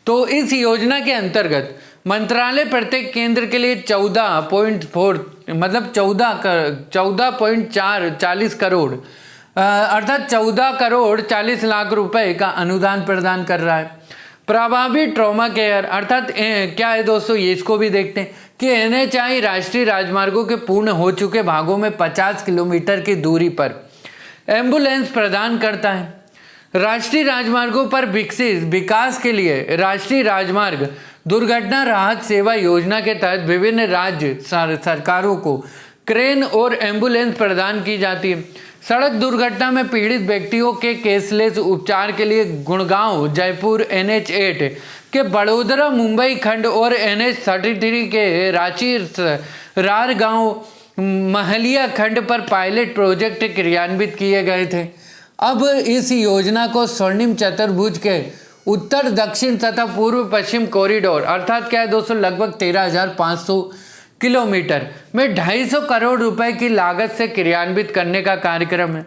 तो इस योजना के अंतर्गत मंत्रालय प्रत्येक केंद्र के लिए 14.4 मतलब 14.40 करोड़ अर्थात 14 करोड़ 40 लाख रुपए का अनुदान प्रदान कर रहा है। प्रभावी ट्रॉमा केयर अर्थात क्या है दोस्तों, ये इसको भी देखते हैं कि NHAI राष्ट्रीय राजमार्गों के पूर्ण हो चुके भागों में 50 किलोमीटर की दूरी पर एम्बुलेंस प्रदान करता है। राष्ट्रीय राजमार्गों पर विकास के लिए राष्ट्रीय राजमार्ग दुर्घटना राहत सेवा योजना के तहत विभिन्न राज्य सरकारों को क्रेन और एम्बुलेंस प्रदान की जाती है। सड़क दुर्घटना में पीड़ित व्यक्तियों के केसलेस उपचार के लिए गुड़गांव जयपुर NH8 के बड़ोदरा मुंबई खंड और NH33 के रांची रारगांव महलिया खंड पर पायलट प्रोजेक्ट क्रियान्वित किए गए थे। अब इस योजना को स्वर्णिम चतुर्भुज के उत्तर दक्षिण तथा पूर्व पश्चिम कॉरिडोर अर्थात क्या है दोस्तों लगभग 13,500 किलोमीटर में 250 करोड़ रुपए की लागत से क्रियान्वित करने का कार्यक्रम है।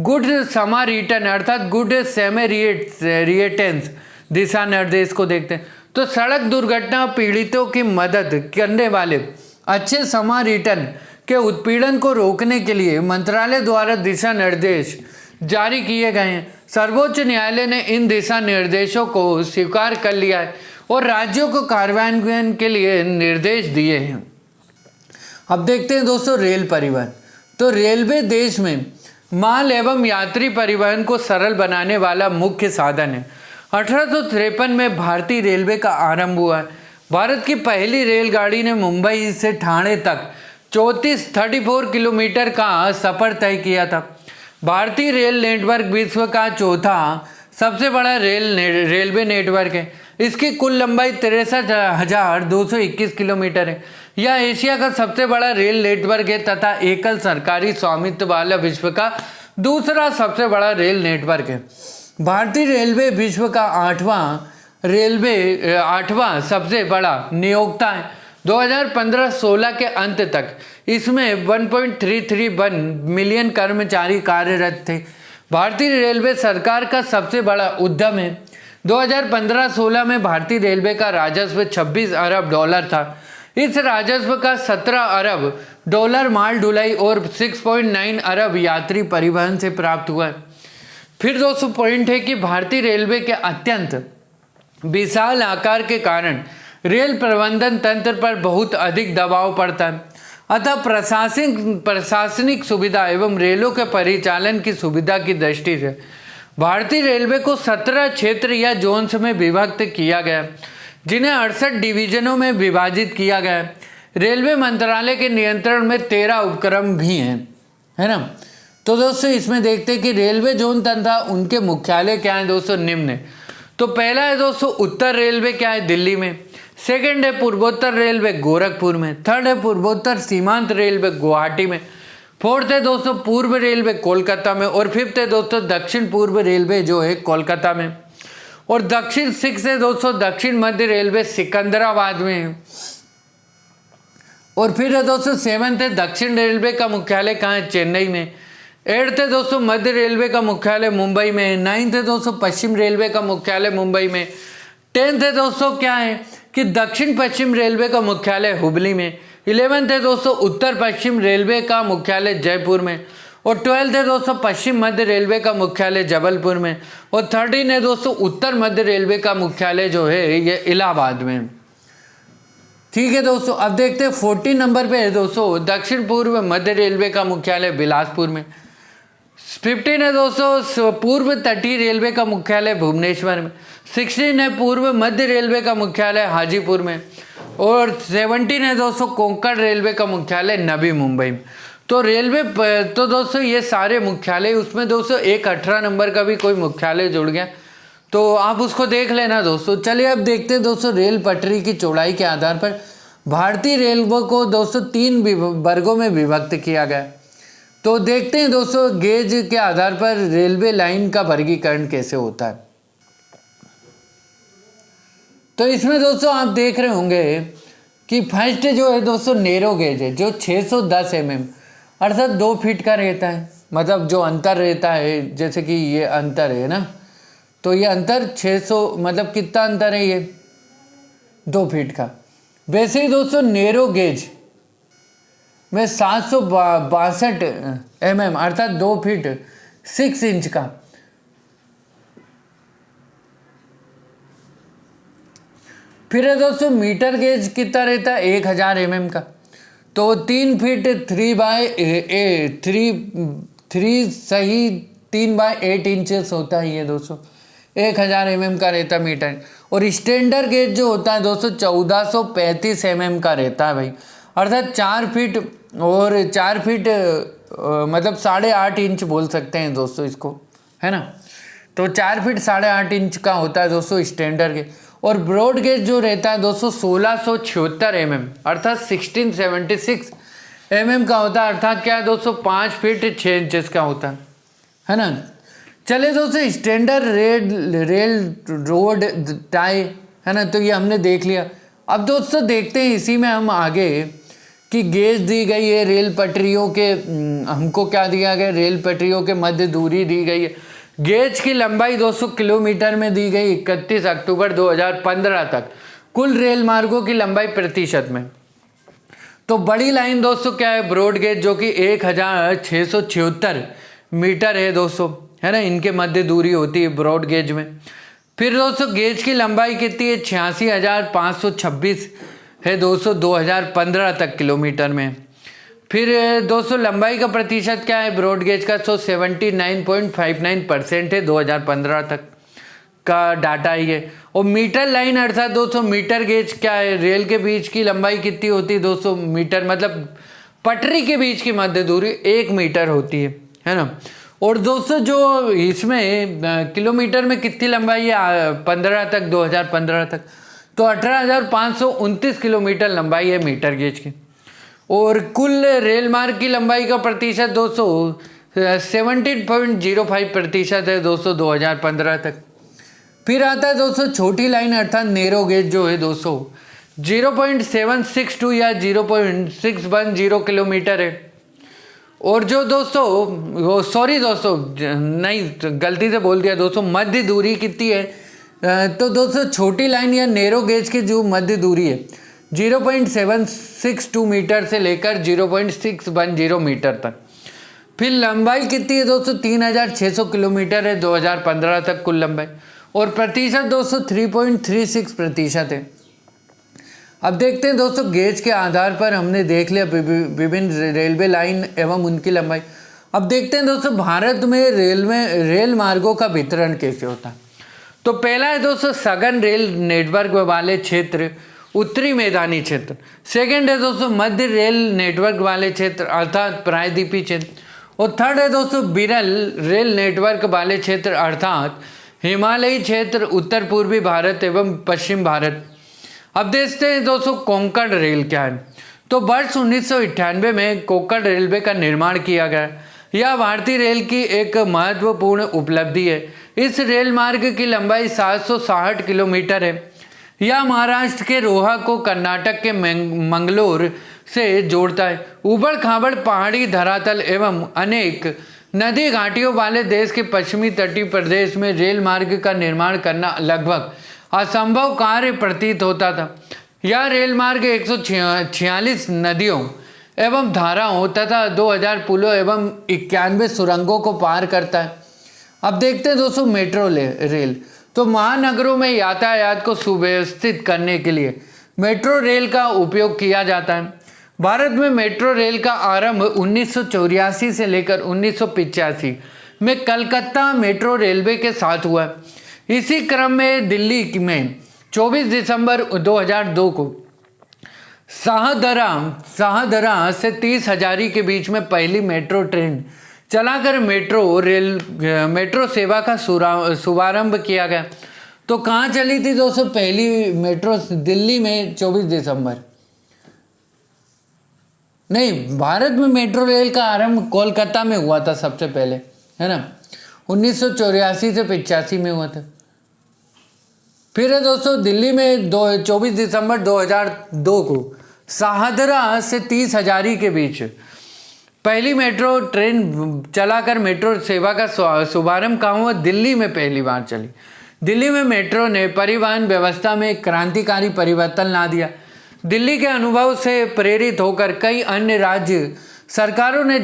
गुड समारिटन अर्थात गुड सैमरिटन्स दिशा निर्देश को देखते हैं तो सड़क दुर्घटना पीड़ितों की मदद करने वाले अच्छे समारिटन के उत्पीड़न को रोकने के लिए मंत्रालय द्वारा दिशा निर्देश जारी किए गए हैं। सर्वोच्च न्यायालय ने इन दिशा निर्देशों को स्वीकार कर लिया है और राज्यों को कार्यान्वयन के लिए निर्देश दिए हैं। अब देखते हैं दोस्तों रेल परिवहन। तो रेलवे देश में माल एवं यात्री परिवहन को सरल बनाने वाला मुख्य साधन है। 1853 में भारतीय रेलवे का आरंभ हुआ है। भारत की पहली रेलगाड़ी ने मुंबई से ठाणे तक 34 किलोमीटर का सफर तय किया था। भारतीय रेल नेटवर्क विश्व का चौथा सबसे बड़ा रेलवे नेटवर्क है। इसकी कुल लंबाई 63,221 किलोमीटर है। यह एशिया का सबसे बड़ा रेल नेटवर्क है तथा एकल सरकारी स्वामित्व वाला विश्व का दूसरा सबसे बड़ा रेल नेटवर्क है। भारतीय रेलवे विश्व का आठवां सबसे बड़ा नियोक्ता है। 2015-16 के अंत तक इसमें 1.331 मिलियन कर्मचारी कार्यरत थे। भारतीय रेलवे सरकार का सबसे बड़ा उद्यम है। 2015-16 में भारतीय रेलवे का राजस्व 26 अरब डॉलर था। इस राजस्व का 17 अरब डॉलर माल ढुलाई और 6.9 अरब यात्री परिवहन से प्राप्त हुआ है। फिर दोस्तों पॉइंट है कि भारतीय रेलवे के अत्यंत विशाल आकार के कारण रेल प्रबंधन तंत्र पर बहुत अधिक दबाव पड़ता है। अतः प्रशासनिक सुविधा एवं रेलों के परिचालन की सुविधा की दृष्टि से भारतीय रेलवे को 17 क्षेत्र या जोन्स में विभक्त किया गया, जिन्हें 68 डिवीजनों में विभाजित किया गया है। रेलवे मंत्रालय के नियंत्रण में 13 उपक्रम भी हैं, है ना। तो दोस्तों इसमें देखते हैं कि रेलवे जोन तथा उनके मुख्यालय क्या है दोस्तों, निम्न है। तो पहला है दोस्तों उत्तर रेलवे, क्या है, दिल्ली में। सेकंड है पूर्वोत्तर रेलवे, गोरखपुर में। थर्ड है पूर्वोत्तर सीमांत रेलवे, गुवाहाटी में। फोर्थ है दोस्तों पूर्व रेलवे, कोलकाता में। और फिफ्थ है दोस्तों दक्षिण पूर्व रेलवे जो है कोलकाता में। और दक्षिण सिक्स है दोस्तों दक्षिण मध्य रेलवे, सिकंदराबाद में है। और फिर है दोस्तों सेवंथ है दक्षिण रेलवे का मुख्यालय कहाँ है, चेन्नई में। एट्थ है दोस्तों मध्य रेलवे का मुख्यालय मुंबई में। नाइन्थ है दोस्तों पश्चिम रेलवे का मुख्यालय मुंबई में। 10th है दोस्तों क्या है कि दक्षिण पश्चिम रेलवे का मुख्यालय हुबली में। 11th है दोस्तों उत्तर पश्चिम रेलवे का मुख्यालय जयपुर में। और 12th है दोस्तों पश्चिम मध्य रेलवे का मुख्यालय जबलपुर में। और 13 है दोस्तों उत्तर मध्य रेलवे का मुख्यालय जो है ये इलाहाबाद में। ठीक है दोस्तों, अब देखते हैं 14 नंबर पे है दोस्तों दक्षिण पूर्व मध्य रेलवे का मुख्यालय बिलासपुर में। 15 है दोस्तों पूर्व तटीय रेलवे का मुख्यालय भुवनेश्वर में। 16 है पूर्व मध्य रेलवे का मुख्यालय हाजीपुर में। और 17 है दोस्तों कोंकण रेलवे का मुख्यालय नवी मुंबई में। तो रेलवे तो दोस्तों ये सारे मुख्यालय, उसमें दोस्तों एक 18 नंबर का भी कोई मुख्यालय जुड़ गया, तो आप उसको देख लेना दोस्तों। चलिए अब देखते हैं दोस्तों रेल पटरी की चौड़ाई के आधार पर भारतीय रेलवे को दोस्तों 3 वर्गों में विभक्त किया गया। तो देखते हैं दोस्तों गेज के आधार पर रेलवे लाइन का वर्गीकरण कैसे होता है। तो इसमें दोस्तों आप देख रहे होंगे कि फर्स्ट जो है दोस्तों नैरो गेज है, जो 610 mm अर्थात 2 फीट का रहता है। मतलब जो अंतर रहता है, जैसे कि ये अंतर है ना, तो ये अंतर 600 मतलब कितना अंतर है, ये 2 फीट का। वैसे ही दोस्तों नैरो गेज में 762 mm अर्थात 2 फीट 6 इंच का। फिर है दोस्तों मीटर गेज कितना रहता है, 1000 mm का। तो 3 फीट 3/8 इंचेस होता है ये दोस्तों, 1000 mm का रहता है मीटर। और स्टैंडर्ड गेज जो होता है दोस्तों 1435 mm का रहता है भाई, अर्थात 4 फीट और 4 फीट मतलब 8.5 इंच बोल सकते हैं दोस्तों इसको, है ना। तो 4 फीट 8.5 इंच का होता है दोस्तों स्टैंडर्ड गेज। और ब्रॉड गेज जो रहता है दोस्तों 1676 mm अर्थात 1676 mm का होता है, अर्थात क्या है दोस्तों 5 फीट 6 इंचेस का होता है ना। चले दोस्तों स्टैंडर्ड रेल रोड टाई, है ना, तो ये हमने देख लिया। अब दोस्तों देखते हैं इसी में हम आगे कि गेज दी गई है रेल पटरियों के, हमको क्या दिया गया, रेल पटरियों के मध्य दूरी दी गई है। गेज की लंबाई 200 किलोमीटर में दी गई 31 अक्टूबर 2015 तक, कुल रेल मार्गों की लंबाई प्रतिशत में। तो बड़ी लाइन दोस्तों क्या है, ब्रॉड गेज, जो कि 1676 मीटर है दोस्तों, है ना, इनके मध्य दूरी होती है ब्रॉड गेज में। फिर दोस्तों गेज की लंबाई कितनी है, 86,526 है दोस्तों 2015 तक किलोमीटर में। फिर दोस्तों लंबाई का प्रतिशत क्या है ब्रॉड गेज का, 79.59% है 2015 तक का डाटा है ये। और मीटर लाइन अर्थात दोस्तों मीटर गेज क्या है, रेल के बीच की लंबाई कितनी होती है दोस्तों, मीटर मतलब पटरी के बीच की मध्य दूरी 1 मीटर होती है ना। और दोस्तों जो इसमें किलोमीटर में कितनी लंबाई है 15 तक 2015 तक, तो 18,529 किलोमीटर लंबाई है मीटर गेज की। और कुल रेल मार्ग की लंबाई का प्रतिशत दोस्तों 17.05% है दोस्तों 2015 तक। फिर आता है दोस्तों छोटी लाइन अर्थात नैरो गेज जो है दोस्तों 0.762 या 0.610 किलोमीटर है। और जो दोस्तों सॉरी दोस्तों नहीं गलती से बोल दिया दोस्तों, मध्य दूरी कितनी है तो दोस्तों छोटी लाइन या नैरो गेज की जो मध्य दूरी है 0.762 मीटर से लेकर 0.610 मीटर तक। फिर लंबाई कितनी है दोस्तों 3600 किलोमीटर है 2015 तक कुल लंबाई, और प्रतिशत दोस्तों 3.36% है। अब देखते हैं दोस्तों गेज के आधार पर हमने देख लिया विभिन्न रेलवे लाइन एवं उनकी लंबाई। अब देखते हैं दोस्तों भारत में रेल मार्गों का वितरण कैसे होता है। तो पहला है दोस्तों सघन रेल नेटवर्क वाले क्षेत्र, उत्तरी मैदानी क्षेत्र। सेकंड है दोस्तों मध्य रेल नेटवर्क वाले क्षेत्र अर्थात प्रायद्वीपीय क्षेत्र, और थर्ड है दोस्तों विरल रेल नेटवर्क वाले क्षेत्र अर्थात हिमालयी क्षेत्र, उत्तर पूर्वी भारत एवं पश्चिम भारत। अब देखते हैं दोस्तों कोंकण रेल क्या है। तो वर्ष 1998 में कोंकण रेलवे का निर्माण किया गया। यह भारतीय रेल की एक महत्वपूर्ण उपलब्धि है। इस रेल मार्ग की लंबाई 760 किलोमीटर है। यह महाराष्ट्र के रोहा को कर्नाटक के मंगलोर से जोड़ता है। उबड़ खाबड़ पहाड़ी धरातल एवं अनेक नदी घाटियों वाले देश के पश्चिमी तटीय प्रदेश में रेल मार्ग का निर्माण करना लगभग असंभव कार्य प्रतीत होता था। यह रेल मार्ग 146 नदियों एवं धाराओं तथा 2000 पुलों एवं 91 सुरंगों को पार करता है। अब देखते हैं दोस्तों मेट्रो रेल। तो महानगरों में यातायात को सुव्यवस्थित करने के लिए मेट्रो रेल का उपयोग किया जाता है। भारत में मेट्रो रेल का आरंभ 1984 से लेकर 1985 में कलकत्ता मेट्रो रेलवे के साथ हुआ। इसी क्रम में दिल्ली में 24 दिसंबर 2002 को शाहदरा से 30 हजारी के बीच में पहली मेट्रो ट्रेन चलाकर मेट्रो सेवा का शुभारंभ किया गया। तो कहाँ चली थी दोस्तों पहली मेट्रो? दिल्ली में 24 दिसंबर। नहीं, भारत में मेट्रो रेल का आरंभ कोलकाता में हुआ था सबसे पहले, है ना, 1984 से 85 में हुआ था। फिर है दोस्तों दिल्ली में 24 दिसंबर 2002 को शाहदरा से 30 हजारी के बीच पहली मेट्रो ट्रेन चलाकर मेट्रो सेवा का शुभारंभ कहाँ हुआ? दिल्ली में पहली बार चली। दिल्ली में मेट्रो ने परिवहन व्यवस्था में क्रांतिकारी परिवर्तन ला दिया। दिल्ली के अनुभव से प्रेरित होकर कई अन्य राज्य सरकारों ने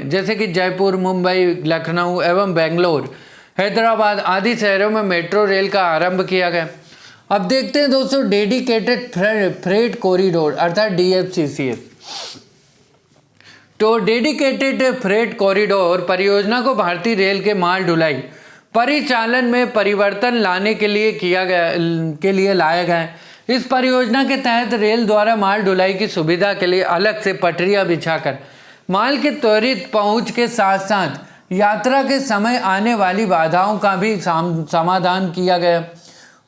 जैसे कि जयपुर, मुंबई, लखनऊ एवं बेंगलोर, हैदराबाद आदि शहरों में मेट्रो रेल का आरंभ किया गया। अब देखते हैं दोस्तों डेडिकेटेड फ्रेट कॉरिडोर अर्थात DFCCS। तो डेडिकेटेड फ्रेट कॉरिडोर परियोजना को भारतीय रेल के माल ढुलाई परिचालन में परिवर्तन लाने के लिए लाया गया है। इस परियोजना के तहत रेल द्वारा माल ढुलाई की सुविधा के लिए अलग से पटरियां बिछाकर माल के त्वरित पहुंच के साथ साथ यात्रा के समय आने वाली बाधाओं का भी समाधान किया गया।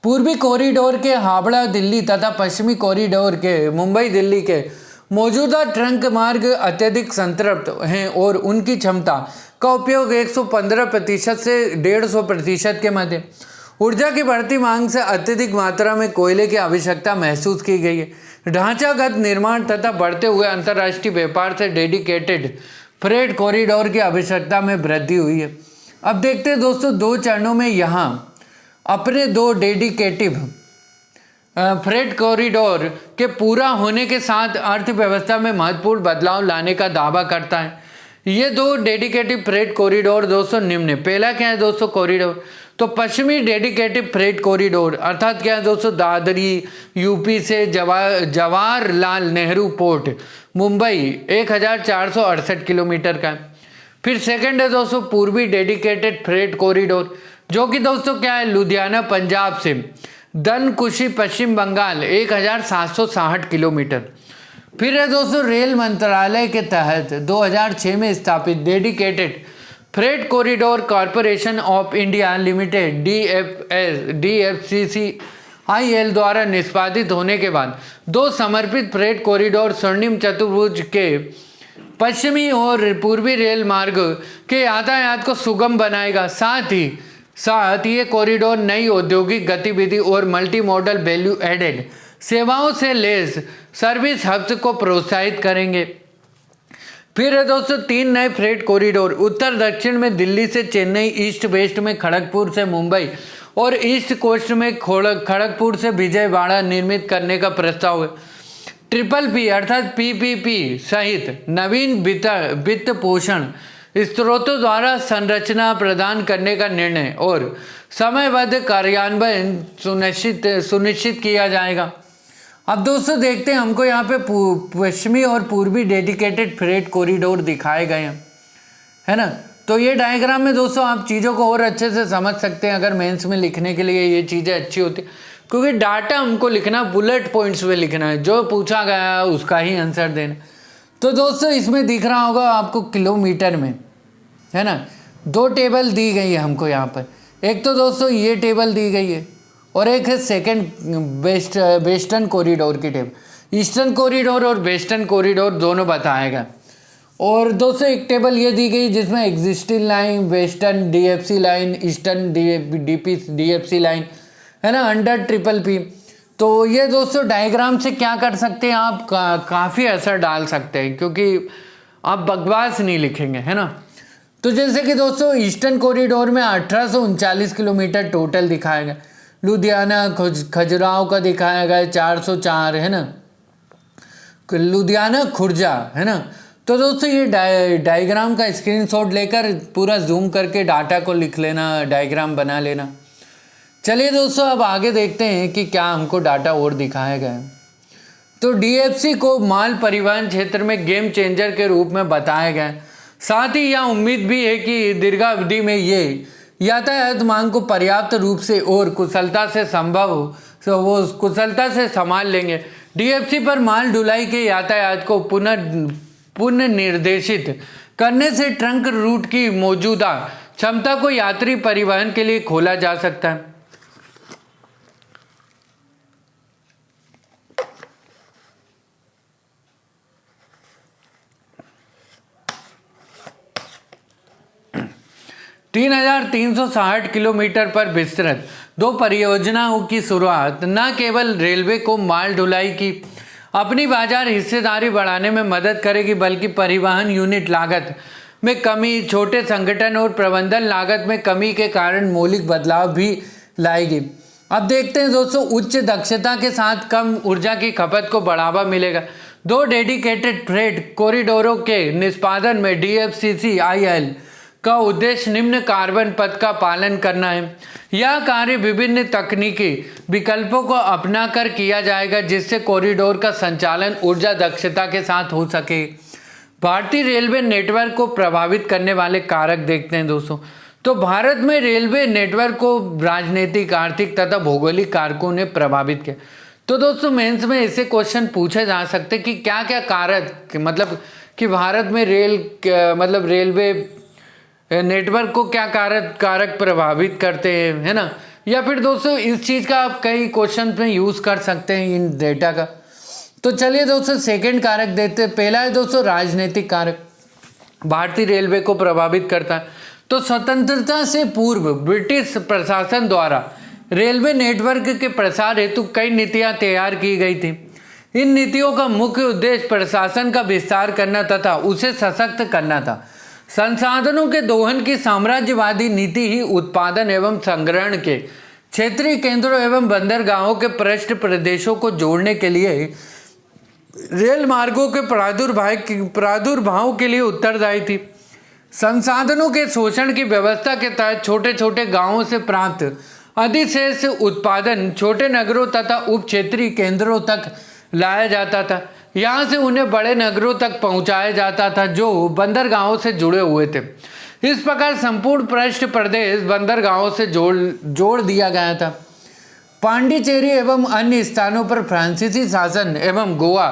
पूर्वी कॉरिडोर के हावड़ा दिल्ली तथा पश्चिमी कॉरिडोर के मुंबई दिल्ली के मौजूदा ट्रंक मार्ग अत्यधिक संतृप्त हैं और उनकी क्षमता का उपयोग 115% से 150% के मध्य। ऊर्जा की बढ़ती मांग से अत्यधिक मात्रा में कोयले की आवश्यकता महसूस की गई है। ढांचागत निर्माण तथा बढ़ते हुए अंतर्राष्ट्रीय व्यापार से डेडिकेटेड फ्रेट कॉरिडोर की आवश्यकता में वृद्धि हुई है। अब देखते हैं दोस्तों दो चरणों में यहाँ अपने दो डेडिकेटिव फ्रेट कॉरिडोर के पूरा होने के साथ अर्थव्यवस्था में महत्वपूर्ण बदलाव लाने का दावा करता है। ये दो डेडिकेटिव फ्रेट कॉरिडोर दोस्तों निम्न है। पहला क्या है दोस्तों कॉरिडोर? तो पश्चिमी डेडिकेटिव फ्रेट कॉरिडोर अर्थात क्या है दोस्तों दादरी यूपी से जवाहरलाल नेहरू पोर्ट मुंबई 1468 किलोमीटर का। फिर सेकंड है दोस्तों पूर्वी डेडिकेटेड फ्रेट कॉरिडोर जो कि दोस्तों क्या है लुधियाना पंजाब से दनकुशी पश्चिम बंगाल 1760 किलोमीटर। फिर है दोस्तों रेल मंत्रालय के तहत 2006 में स्थापित dedicated freight corridor corporation of India limited DFCCIL द्वारा निष्पादित होने के बाद दो समर्पित फ्रेट कॉरिडोर स्वर्णिम चतुर्भुज के पश्चिमी और पूर्वी रेल मार्ग के यातायात को सुगम बनाएगा। साथ ये कॉरिडोर नई औद्योगिक गतिविधि और मल्टी मॉडल वैल्यू एडेड सेवाओं से लेस सर्विस हब्स को प्रोत्साहित करेंगे। फिर है दोस्तों 3 नए फ्रेट कॉरिडोर, उत्तर दक्षिण में दिल्ली से चेन्नई, ईस्ट वेस्ट में खड़गपुर से मुंबई और ईस्ट कोस्ट में खड़गपुर से विजयवाड़ा निर्मित करने का प्रस्ताव है। ट्रिपल पी अर्थात पीपीपी सहित नवीन वित्त पोषण स्रोतों द्वारा संरचना प्रदान करने का निर्णय और समयबद्ध कार्यान्वयन सुनिश्चित किया जाएगा। अब दोस्तों देखते हैं, हमको यहाँ पे पश्चिमी और पूर्वी डेडिकेटेड फ्रेट कॉरिडोर दिखाए गए हैं, है ना। तो ये डायग्राम में दोस्तों आप चीज़ों को और अच्छे से समझ सकते हैं अगर मेंस में लिखने के लिए ये चीज़ें अच्छी होती, क्योंकि डाटा हमको लिखना बुलेट पॉइंट्स में लिखना है, जो पूछा गया है उसका ही आंसर देना। तो दोस्तों इसमें दिख रहा होगा आपको किलोमीटर में, है ना। 2 टेबल दी गई है हमको यहाँ पर, एक तो दोस्तों ये टेबल दी गई है और एक है सेकंड वेस्टर्न कॉरिडोर की टेबल। ईस्टर्न कॉरिडोर और वेस्टर्न कॉरिडोर दोनों बताएगा। और दोस्तों एक टेबल ये दी गई जिसमें existing line, western DFC line, eastern DFC line, है ना, अंडर ट्रिपल पी। तो ये दोस्तों डायग्राम से क्या कर सकते हैं आप, काफ़ी असर डाल सकते हैं, क्योंकि आप बकवास नहीं लिखेंगे, है ना। तो जैसे कि दोस्तों ईस्टर्न कॉरिडोर में 1839 किलोमीटर टोटल दिखाया गया, लुधियाना खजुराहो का दिखाया गया 404, है ना, लुधियाना खुर्जा, है ना। तो दोस्तों ये डायग्राम का स्क्रीनशॉट लेकर पूरा जूम करके डाटा को लिख लेना, डायग्राम बना लेना। चलिए दोस्तों अब आगे देखते हैं कि क्या हमको डाटा और दिखाया गया है। तो डीएफसी को माल परिवहन क्षेत्र में गेम चेंजर के रूप में बताया गया है। साथ ही यह उम्मीद भी है कि दीर्घावधि में ये यातायात मांग को पर्याप्त रूप से और कुशलता से संभाल लेंगे। डीएफसी पर माल ढुलाई के यातायात को पुनर्निर्देशित करने से ट्रंक रूट की मौजूदा क्षमता को यात्री परिवहन के लिए खोला जा सकता है। $3,360 किलोमीटर पर विस्तृत 2 परियोजनाओं की शुरुआत न केवल रेलवे को माल ढुलाई की अपनी बाजार हिस्सेदारी बढ़ाने में मदद करेगी, बल्कि परिवहन यूनिट लागत में कमी, छोटे संगठन और प्रबंधन लागत में कमी के कारण मौलिक बदलाव भी लाएगी। अब देखते हैं दोस्तों, उच्च दक्षता के साथ कम ऊर्जा की खपत को बढ़ावा मिलेगा। 2 डेडिकेटेड फ्रेट कॉरिडोरों के निष्पादन में DFCCIL का उद्देश्य निम्न कार्बन पथ का पालन करना है। यह कार्य विभिन्न तकनीकी विकल्पों को अपनाकर किया जाएगा, जिससे कॉरिडोर का संचालन ऊर्जा दक्षता के साथ हो सके। भारतीय रेलवे नेटवर्क को प्रभावित करने वाले कारक देखते हैं दोस्तों। तो भारत में रेलवे नेटवर्क को राजनीतिक, आर्थिक तथा भौगोलिक कारकों ने प्रभावित किया। तो दोस्तों मेंस में ऐसे क्वेश्चन पूछे जा सकते कि क्या क्या कारक, मतलब कि भारत में रेलवे नेटवर्क को क्या कारक प्रभावित करते हैं, है ना। या फिर दोस्तों इस चीज़ का आप कई क्वेश्चन में यूज़ कर सकते हैं इन डेटा का। तो चलिए दोस्तों सेकंड कारक देखते हैं। पहला है दोस्तों राजनीतिक कारक, भारतीय रेलवे को प्रभावित करता है। तो स्वतंत्रता से पूर्व ब्रिटिश प्रशासन द्वारा रेलवे नेटवर्क के प्रसार हेतु कई नीतियाँ तैयार की गई थी। इन नीतियों का मुख्य उद्देश्य प्रशासन का विस्तार करना तथा उसे सशक्त करना था। संसाधनों के दोहन की साम्राज्यवादी नीति ही उत्पादन एवं संग्रहण के क्षेत्रीय केंद्रों एवं बंदरगाहों के पृष्ठ प्रदेशों को जोड़ने के लिए रेल मार्गों के प्रादुर्भाव के लिए उत्तरदायी थी। संसाधनों के शोषण की व्यवस्था के तहत छोटे छोटे गांवों से प्राप्त अधिशेष उत्पादन छोटे नगरों तथा उप क्षेत्रीय केंद्रों तक लाया जाता था। यहाँ से उन्हें बड़े नगरों तक पहुँचाया जाता था जो बंदरगाहों से जुड़े हुए थे। इस प्रकार संपूर्ण पृष्ठ प्रदेश बंदरगाहों से जोड़ दिया गया था। पांडिचेरी एवं अन्य स्थानों पर फ्रांसीसी शासन एवं गोवा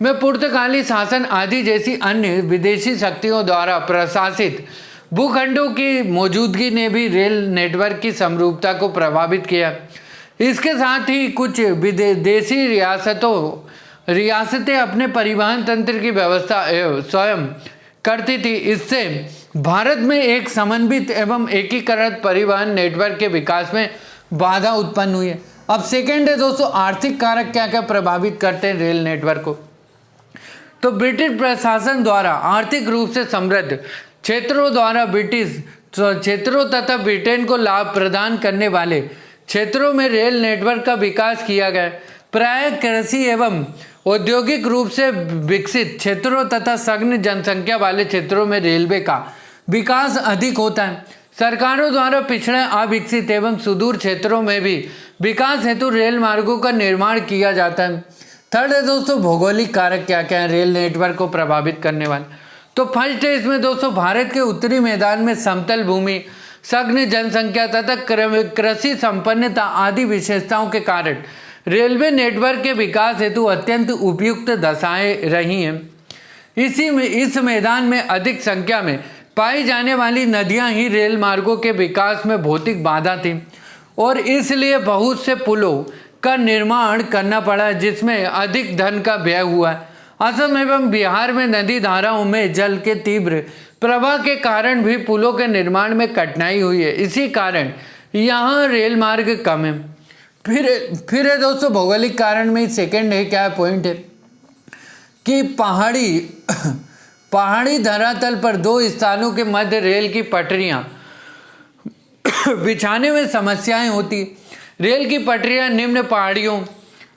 में पुर्तगाली शासन आदि जैसी अन्य विदेशी शक्तियों द्वारा प्रशासित भूखंडों की मौजूदगी ने भी रेल नेटवर्क की समरूपता को प्रभावित किया। इसके साथ ही कुछ विदेशी रियासतें अपने परिवहन तंत्र की व्यवस्था स्वयं करती थी। इससे भारत में एक समन्वित एवं एकीकृत परिवहन नेटवर्क के विकास में बाधा उत्पन्न हुई है। अब सेकेंड है दोस्तों आर्थिक कारक क्या क्या प्रभावित करते हैं रेल नेटवर्क को। तो ब्रिटिश प्रशासन द्वारा आर्थिक रूप से समृद्ध क्षेत्रों द्वारा ब्रिटिश क्षेत्रों तथा ब्रिटेन को लाभ प्रदान करने वाले क्षेत्रों में रेल नेटवर्क का विकास किया गया। प्राय कृषि एवं औद्योगिक रूप से विकसित क्षेत्रों तथा सघन जनसंख्या वाले क्षेत्रों में रेलवे का विकास अधिक होता है। सरकारों द्वारा पिछड़े अविकसित एवं सुदूर क्षेत्रों में भी विकास हेतु रेल मार्गों का निर्माण किया जाता है। थर्ड है दोस्तों भौगोलिक कारक क्या क्या है रेल नेटवर्क को प्रभावित करने वाले। तो फर्स्ट है इसमें दोस्तों भारत के उत्तरी मैदान में समतल भूमि, सघन जनसंख्या तथा कृषि संपन्नता आदि विशेषताओं के कारण रेलवे नेटवर्क के विकास हेतु अत्यंत उपयुक्त दशाएं रही हैं। इस मैदान में अधिक संख्या में पाई जाने वाली नदियां ही रेल मार्गों के विकास में भौतिक बाधा थी और इसलिए बहुत से पुलों का निर्माण करना पड़ा जिसमें अधिक धन का व्यय हुआ। असम एवं बिहार में नदी धाराओं में जल के तीव्र प्रवाह के कारण भी पुलों के निर्माण में कठिनाई हुई है। इसी कारण यहाँ रेल मार्ग कम है। फिर है दोस्तों भौगोलिक कारण में सेकंड है क्या पॉइंट है कि पहाड़ी धरातल पर दो स्थानों के मध्य रेल की पटरियां बिछाने में समस्याएं होती। रेल की पटरियां निम्न पहाड़ियों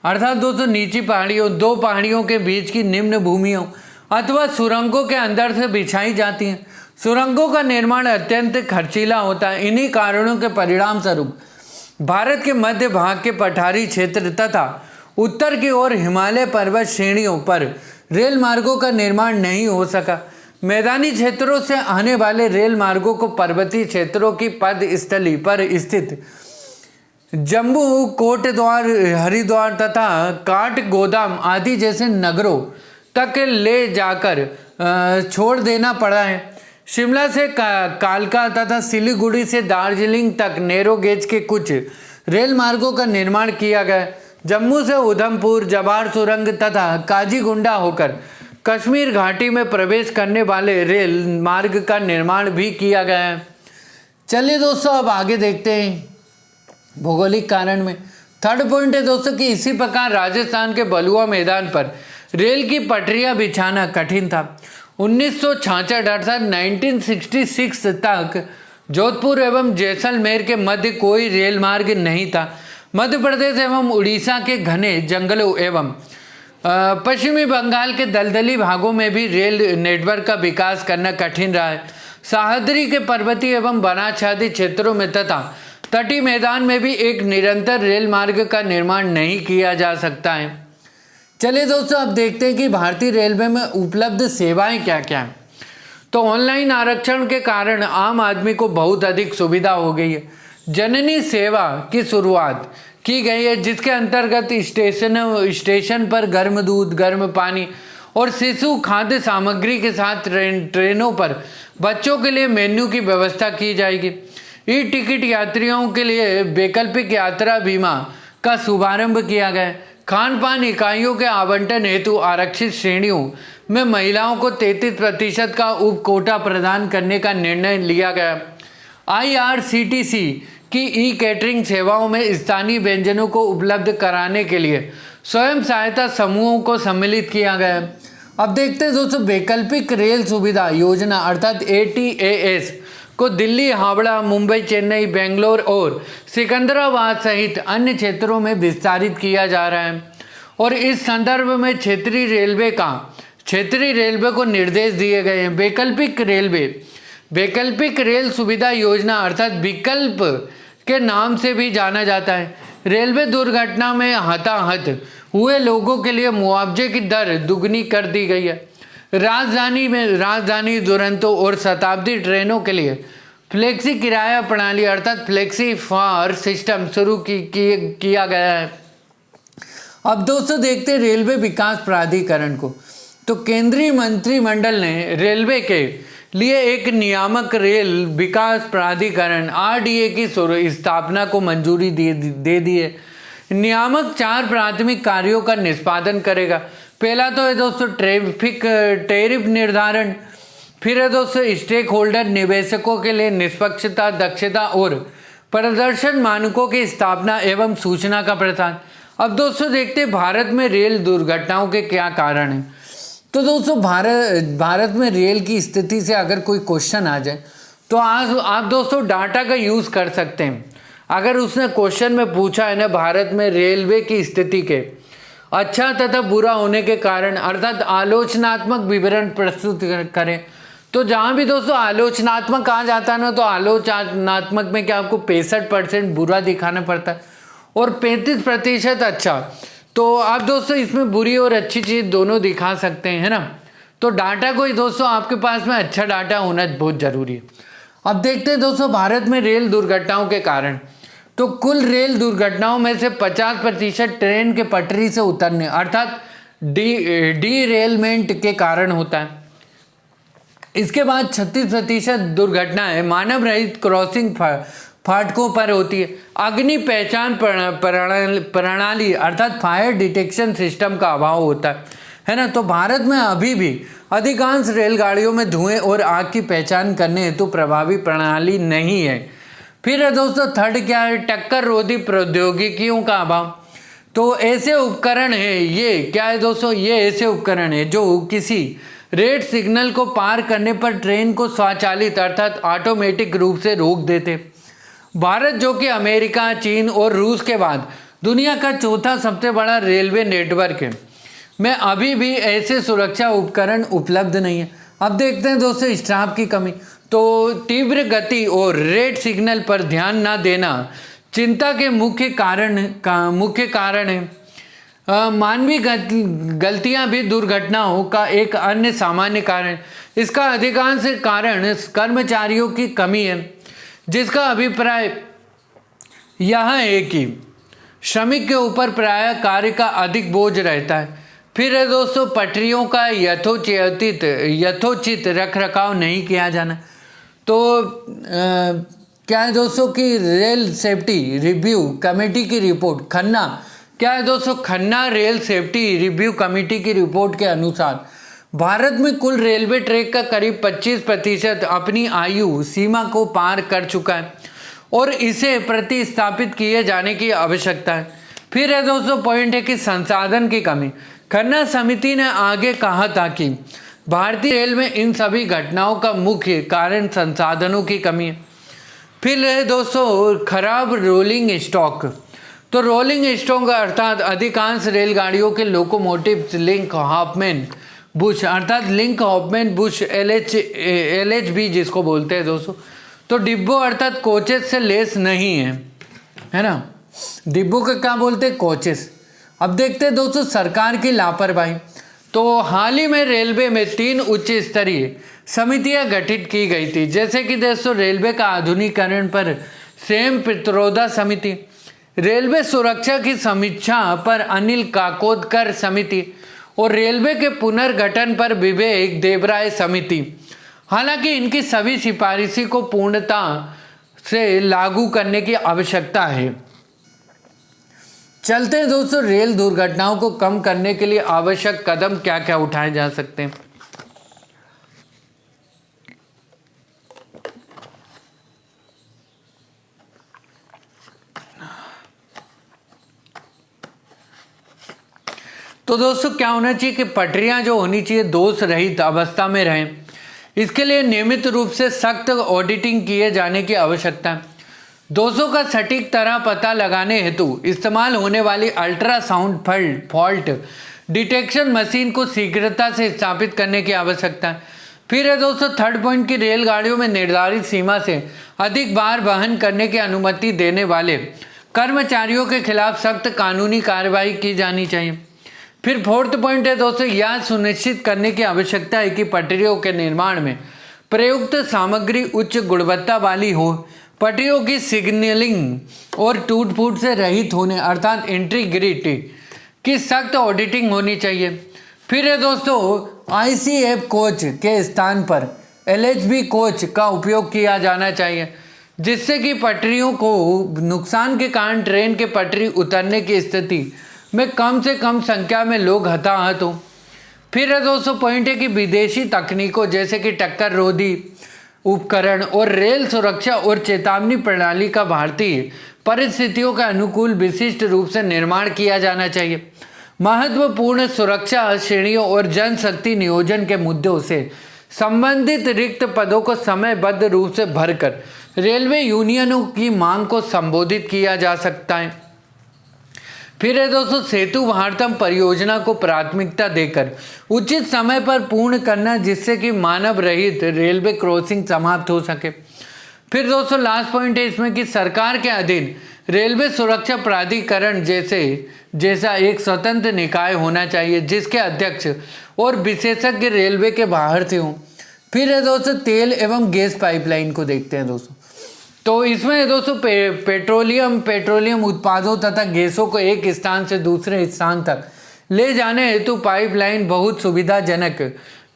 अर्थात दोस्तों नीची पहाड़ियों, दो पहाड़ियों के बीच की निम्न भूमियों अथवा सुरंगों के अंदर से बिछाई जाती हैं। सुरंगों का निर्माण अत्यंत खर्चीला होता है। इन्हीं कारणों के परिणाम स्वरूप भारत के मध्य भाग के पठारी क्षेत्र तथा उत्तर की ओर हिमालय पर्वत श्रेणियों पर रेल मार्गों का निर्माण नहीं हो सका। मैदानी क्षेत्रों से आने वाले रेल मार्गों को पर्वतीय क्षेत्रों की पद स्थली पर स्थित जम्मू, कोटद्वार, हरिद्वार तथा काठगोदाम आदि जैसे नगरों तक ले जाकर छोड़ देना पड़ा है। शिमला से कालका तथा सिलीगुड़ी से दार्जिलिंग तक नैरो गेज के कुछ रेल मार्गों का निर्माण किया गया। जम्मू से उधमपुर, जवाहर सुरंग तथा काजीगुंडा होकर कश्मीर घाटी में प्रवेश करने वाले रेल मार्ग का निर्माण भी किया गया है। चलिए दोस्तों अब आगे देखते हैं भौगोलिक कारण में। थर्ड पॉइंट है दोस्तों कि इसी प्रकार राजस्थान के बलुआ मैदान पर रेल की पटरियां बिछाना कठिन था। 1966 अर्थात 1966 तक जोधपुर एवं जैसलमेर के मध्य कोई रेल मार्ग नहीं था। मध्य प्रदेश एवं उड़ीसा के घने जंगलों एवं पश्चिमी बंगाल के दलदली भागों में भी रेल नेटवर्क का विकास करना कठिन रहा है। सह्याद्री के पर्वतीय एवं वनाच्छादित क्षेत्रों में तथा तटीय मैदान में भी एक निरंतर रेल मार्ग का निर्माण नहीं किया जा सकता है। चलिए दोस्तों अब देखते हैं कि भारतीय रेलवे में उपलब्ध सेवाएं क्या क्या हैं। तो ऑनलाइन आरक्षण के कारण आम आदमी को बहुत अधिक सुविधा हो गई है। जननी सेवा की शुरुआत की गई है जिसके अंतर्गत स्टेशन पर गर्म दूध, गर्म पानी और शिशु खाद्य सामग्री के साथ ट्रेनों पर बच्चों के लिए मेन्यू की व्यवस्था की जाएगी। ई टिकट यात्रियों के लिए वैकल्पिक यात्रा बीमा का शुभारंभ किया गया। खान पान इकाइयों के आवंटन हेतु आरक्षित श्रेणियों में महिलाओं को 33% का उप कोटा प्रदान करने का निर्णय लिया गया। IRCTC की ई कैटरिंग सेवाओं में स्थानीय व्यंजनों को उपलब्ध कराने के लिए स्वयं सहायता समूहों को सम्मिलित किया गया। अब देखते हैं दोस्तों वैकल्पिक रेल सुविधा योजना अर्थात ATAS को दिल्ली, हावड़ा, मुंबई, चेन्नई, बेंगलोर और सिकंदराबाद सहित अन्य क्षेत्रों में विस्तारित किया जा रहा है। और इस संदर्भ में क्षेत्रीय रेलवे को निर्देश दिए गए हैं। वैकल्पिक रेल सुविधा योजना अर्थात विकल्प के नाम से भी जाना जाता है। रेलवे दुर्घटना में हताहत हुए लोगों के लिए मुआवजे की दर दुगनी कर दी गई है। राजधानी दुरंतो और शताब्दी ट्रेनों के लिए फ्लेक्सी किराया प्रणाली अर्थात फ्लेक्सी फेयर सिस्टम शुरू किया गया है। अब दोस्तों देखते हैं रेलवे विकास प्राधिकरण को। तो केंद्रीय मंत्रिमंडल ने रेलवे के लिए एक नियामक रेल विकास प्राधिकरण RDA की स्थापना को मंजूरी दे दी है। नियामक 4 प्राथमिक कार्यों का निष्पादन करेगा। पहला तो है दोस्तों टैरिफ निर्धारण, फिर है दोस्तों स्टेक होल्डर निवेशकों के लिए निष्पक्षता, दक्षता और प्रदर्शन मानकों की स्थापना एवं सूचना का प्रसार। अब दोस्तों देखते हैं भारत में रेल दुर्घटनाओं के क्या कारण हैं। तो दोस्तों भारत में रेल की स्थिति से अगर कोई क्वेश्चन आ जाए तो आज आप दोस्तों डाटा का यूज़ कर सकते हैं। अगर उसने क्वेश्चन में पूछा है ना भारत में रेलवे की स्थिति के अच्छा तथा बुरा होने के कारण, अर्थात आलोचनात्मक विवरण प्रस्तुत करें, तो जहाँ भी दोस्तों आलोचनात्मक आ जाता है ना, तो आलोचनात्मक में क्या आपको 65% बुरा दिखाना पड़ता है और 35% अच्छा। तो आप दोस्तों इसमें बुरी और अच्छी चीज़ दोनों दिखा सकते हैं, है ना। तो डाटा कोई दोस्तों आपके पास में अच्छा डाटा होना बहुत ज़रूरी है। अब देखते हैं दोस्तों भारत में रेल दुर्घटनाओं के कारण। तो कुल रेल दुर्घटनाओं में से 50% ट्रेन के पटरी से उतरने अर्थात डीरेलमेंट के कारण होता है। इसके बाद 36% दुर्घटनाएं मानव रहित क्रॉसिंग फाटकों पर होती है। अग्नि पहचान प्रणाली अर्थात फायर डिटेक्शन सिस्टम का अभाव होता है ना। तो भारत में अभी भी अधिकांश रेलगाड़ियों में धुएं और आग की पहचान करने हेतु प्रभावी प्रणाली नहीं है। फिर है दोस्तों थर्ड क्या है, टक्कर रोधी प्रौद्योगिकियों का अभाव। तो ऐसे उपकरण है, ये क्या है दोस्तों, ये ऐसे उपकरण है जो किसी रेड सिग्नल को पार करने पर ट्रेन को स्वचालित अर्थात ऑटोमेटिक रूप से रोक देते। भारत जो कि अमेरिका, चीन और रूस के बाद दुनिया का चौथा सबसे बड़ा रेलवे नेटवर्क है, में अभी भी ऐसे सुरक्षा उपकरण उपलब्ध नहीं है। अब देखते हैं दोस्तों स्टाफ की कमी। तो तीव्र गति और रेड सिग्नल पर ध्यान न देना चिंता के मुख्य कारण है। मानवीय गलतियां भी दुर्घटनाओं का एक अन्य सामान्य कारण। इसका अधिकांश कारण कर्मचारियों की कमी है, जिसका अभिप्राय यह है कि श्रमिक के ऊपर प्रायः कार्य का अधिक बोझ रहता है। फिर है दोस्तों पटरियों का यथोचित रखरखाव नहीं किया जाना। तो क्या है दोस्तों कि रेल सेफ्टी रिव्यू कमेटी की रिपोर्ट खन्ना, क्या है दोस्तों, Khanna rail safety review committee की रिपोर्ट के अनुसार भारत में कुल रेलवे ट्रैक का करीब 25% अपनी आयु सीमा को पार कर चुका है और इसे प्रतिस्थापित किए जाने की आवश्यकता है। फिर है दोस्तों पॉइंट है कि संसाधन की कमी। खन्ना समिति ने आगे कहा था कि भारतीय रेल में इन सभी घटनाओं का मुख्य कारण संसाधनों की कमी है। फिर है दोस्तों खराब रोलिंग स्टॉक। तो रोलिंग स्टॉक अर्थात अधिकांश रेलगाड़ियों के लोकोमोटिव लिंक हॉफमैन बुश अर्थात लिंक हॉफमैन बुश LHB जिसको बोलते हैं दोस्तों, तो डिब्बों अर्थात कोचेस से लेस नहीं है ना। डिब्बों का क्या बोलते हैं, कोचेस। अब देखते हैं दोस्तों सरकार की लापरवाही। तो हाल ही में रेलवे में 3 उच्च स्तरीय समितियां गठित की गई थी, जैसे कि दोस्तों रेलवे का आधुनिकीकरण पर सेम पित्रोदा समिति, रेलवे सुरक्षा की समीक्षा पर अनिल काकोदकर समिति और रेलवे के पुनर्गठन पर विवेक देवराय समिति। हालांकि इनकी सभी सिफारिशों को पूर्णता से लागू करने की आवश्यकता है। चलते हैं दोस्तों रेल दुर्घटनाओं को कम करने के लिए आवश्यक कदम क्या क्या उठाए जा सकते हैं। तो दोस्तों क्या होना चाहिए कि पटरियां जो होनी चाहिए दोष रहित अवस्था में रहें। इसके लिए नियमित रूप से सख्त ऑडिटिंग किए जाने की आवश्यकता है। दोषों का सटीक तरह पता लगाने हेतु इस्तेमाल होने वाली अल्ट्रासाउंड फॉल्ट डिटेक्शन मशीन को शीघ्रता से स्थापित करने की आवश्यकता है। फिर है दोस्तों थर्ड पॉइंट की रेलगाड़ियों में निर्धारित सीमा से अधिक भार वहन करने की अनुमति देने वाले कर्मचारियों के खिलाफ सख्त कानूनी कार्रवाई की जानी चाहिए। फिर फोर्थ पॉइंट है दोस्तों यह सुनिश्चित करने की आवश्यकता है कि पटरियों के निर्माण में प्रयुक्त सामग्री उच्च गुणवत्ता वाली हो। पटरियों की सिग्नलिंग और टूट फूट से रहित होने अर्थात इंटीग्रिटी की सख्त ऑडिटिंग होनी चाहिए। फिर है दोस्तों ICF कोच के स्थान पर LHB कोच का उपयोग किया जाना चाहिए, जिससे कि पटरियों को नुकसान के कारण ट्रेन के पटरी उतरने की स्थिति में कम से कम संख्या में लोग हताहत हों। फिर है दोस्तों पॉइंट है कि विदेशी तकनीकों जैसे कि टक्कर रोधी उपकरण और रेल सुरक्षा और चेतावनी प्रणाली का भारतीय परिस्थितियों का अनुकूल विशिष्ट रूप से निर्माण किया जाना चाहिए। महत्वपूर्ण सुरक्षा श्रेणियों और जनशक्ति नियोजन के मुद्दों से संबंधित रिक्त पदों को समयबद्ध रूप से भरकर रेलवे यूनियनों की मांग को संबोधित किया जा सकता है। फिर है दोस्तों सेतु भारतम परियोजना को प्राथमिकता देकर उचित समय पर पूर्ण करना, जिससे कि मानव रहित रेलवे क्रॉसिंग समाप्त हो सके। फिर दोस्तों लास्ट पॉइंट है इसमें कि सरकार के अधीन रेलवे सुरक्षा प्राधिकरण जैसा एक स्वतंत्र निकाय होना चाहिए, जिसके अध्यक्ष और विशेषज्ञ रेलवे के बाहर से हों। फिर है दोस्तों तेल एवं गैस पाइपलाइन को देखते हैं दोस्तों। तो इसमें दोस्तों पेट्रोलियम उत्पादों तथा गैसों को एक स्थान से दूसरे स्थान तक ले जाने हेतु पाइपलाइन बहुत सुविधाजनक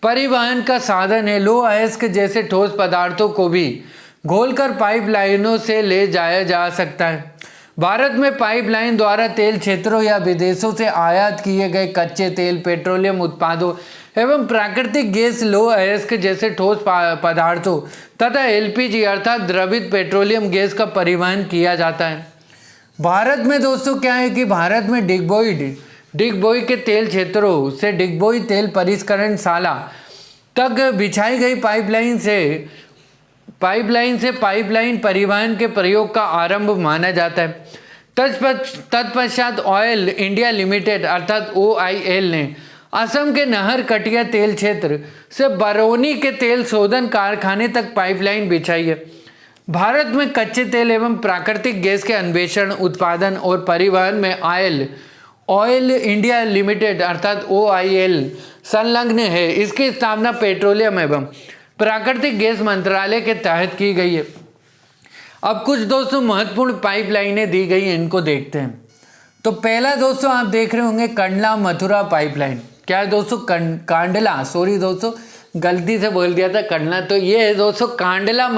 परिवहन का साधन है। लौह अयस्क जैसे ठोस पदार्थों को भी घोलकर पाइपलाइनों से ले जाया जा सकता है। भारत में पाइपलाइन द्वारा तेल क्षेत्रों या विदेशों से आयात किए गए कच्चे तेल, पेट्रोलियम उत्पादों एवं प्राकृतिक गैस, लौह अयस्क जैसे ठोस पदार्थों तथा एलपीजी अर्थात द्रवित पेट्रोलियम गैस का परिवहन किया जाता है। भारत में दोस्तों क्या है कि भारत में डिगबोई के तेल क्षेत्रों से डिगबोई तेल परिष्करणशाला तक बिछाई गई पाइपलाइन से पाइपलाइन परिवहन के प्रयोग का आरंभ माना जाता है। तत्पश्चात ऑयल इंडिया लिमिटेड अर्थात OIL ने असम के नहर कटिया तेल क्षेत्र से बरौनी के तेल शोधन कारखाने तक पाइपलाइन बिछाई है। भारत में कच्चे तेल एवं प्राकृतिक गैस के अन्वेषण, उत्पादन और परिवहन में ऑयल इंडिया लिमिटेड अर्थात OIL संलग्न है। इसकी स्थापना पेट्रोलियम एवं प्राकृतिक गैस मंत्रालय के तहत की गई है। अब कुछ दोस्तों महत्वपूर्ण पाइपलाइनें दी गई हैं, इनको देखते हैं। तो पहला दोस्तों आप देख रहे होंगे कंडला मथुरा पाइपलाइन। क्या है दोस्तों? कांडला, सॉरी दोस्तों गलती से बोल दिया था कंडला, तो ये है दोस्तों कांडला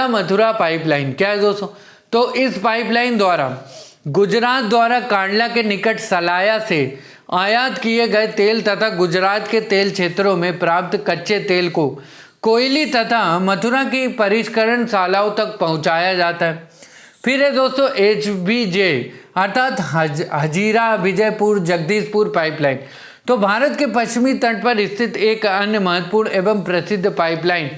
मथुरा पाइपलाइन। क्या है दोस्तों? तो इस पाइपलाइन द्वारा गुजरात द्वारा कांडला के निकट सलाया से आयात किए गए तेल तथा गुजरात के तेल क्षेत्रों में प्राप्त कच्चे तेल को कोयली तथा मथुरा की परिष्करणशालाओं तक पहुंचाया जाता है। फिर है दोस्तों HBJ अर्थात हजीरा विजयपुर जगदीशपुर पाइपलाइन। तो भारत के पश्चिमी तट पर स्थित एक अन्य महत्वपूर्ण एवं प्रसिद्ध पाइपलाइन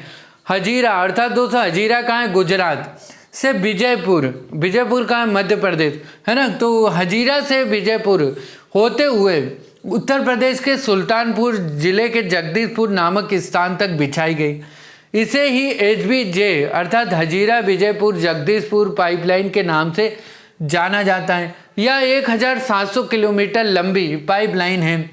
हजीरा अर्थात दोस्तों हजीरा कहाँ है? गुजरात से विजयपुर कहाँ है? मध्य प्रदेश है ना। तो हजीरा से विजयपुर होते हुए उत्तर प्रदेश के सुल्तानपुर जिले के जगदीशपुर नामक स्थान तक बिछाई गई। इसे ही HBJ अर्थात हजीरा विजयपुर जगदीशपुर पाइपलाइन के नाम से जाना जाता है। यह 1700 किलोमीटर लंबी पाइपलाइन है।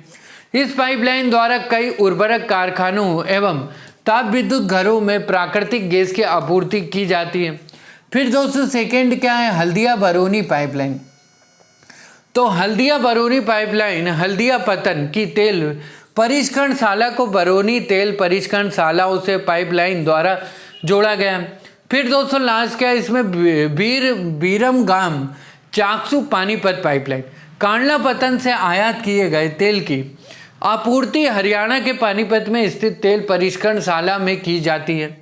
इस पाइपलाइन द्वारा कई उर्वरक कारखानों एवं ताप विद्युत घरों में प्राकृतिक गैस की आपूर्ति की जाती है। फिर दोस्तों सेकेंड क्या है? हल्दिया बरौनी पाइपलाइन। तो हल्दिया बरौनी पाइपलाइन हल्दिया पतन की तेल परिष्करणशाला को बरौनी तेल परिष्करणशालाओं से पाइपलाइन द्वारा जोड़ा गया। फिर दोस्तों लास्ट क्या है इसमें? बीरमगाम चाकसू पानीपत पाइपलाइन। कांडला पतन से आयात किए गए तेल की आपूर्ति हरियाणा के पानीपत में स्थित तेल परिष्करणशाला में की जाती है।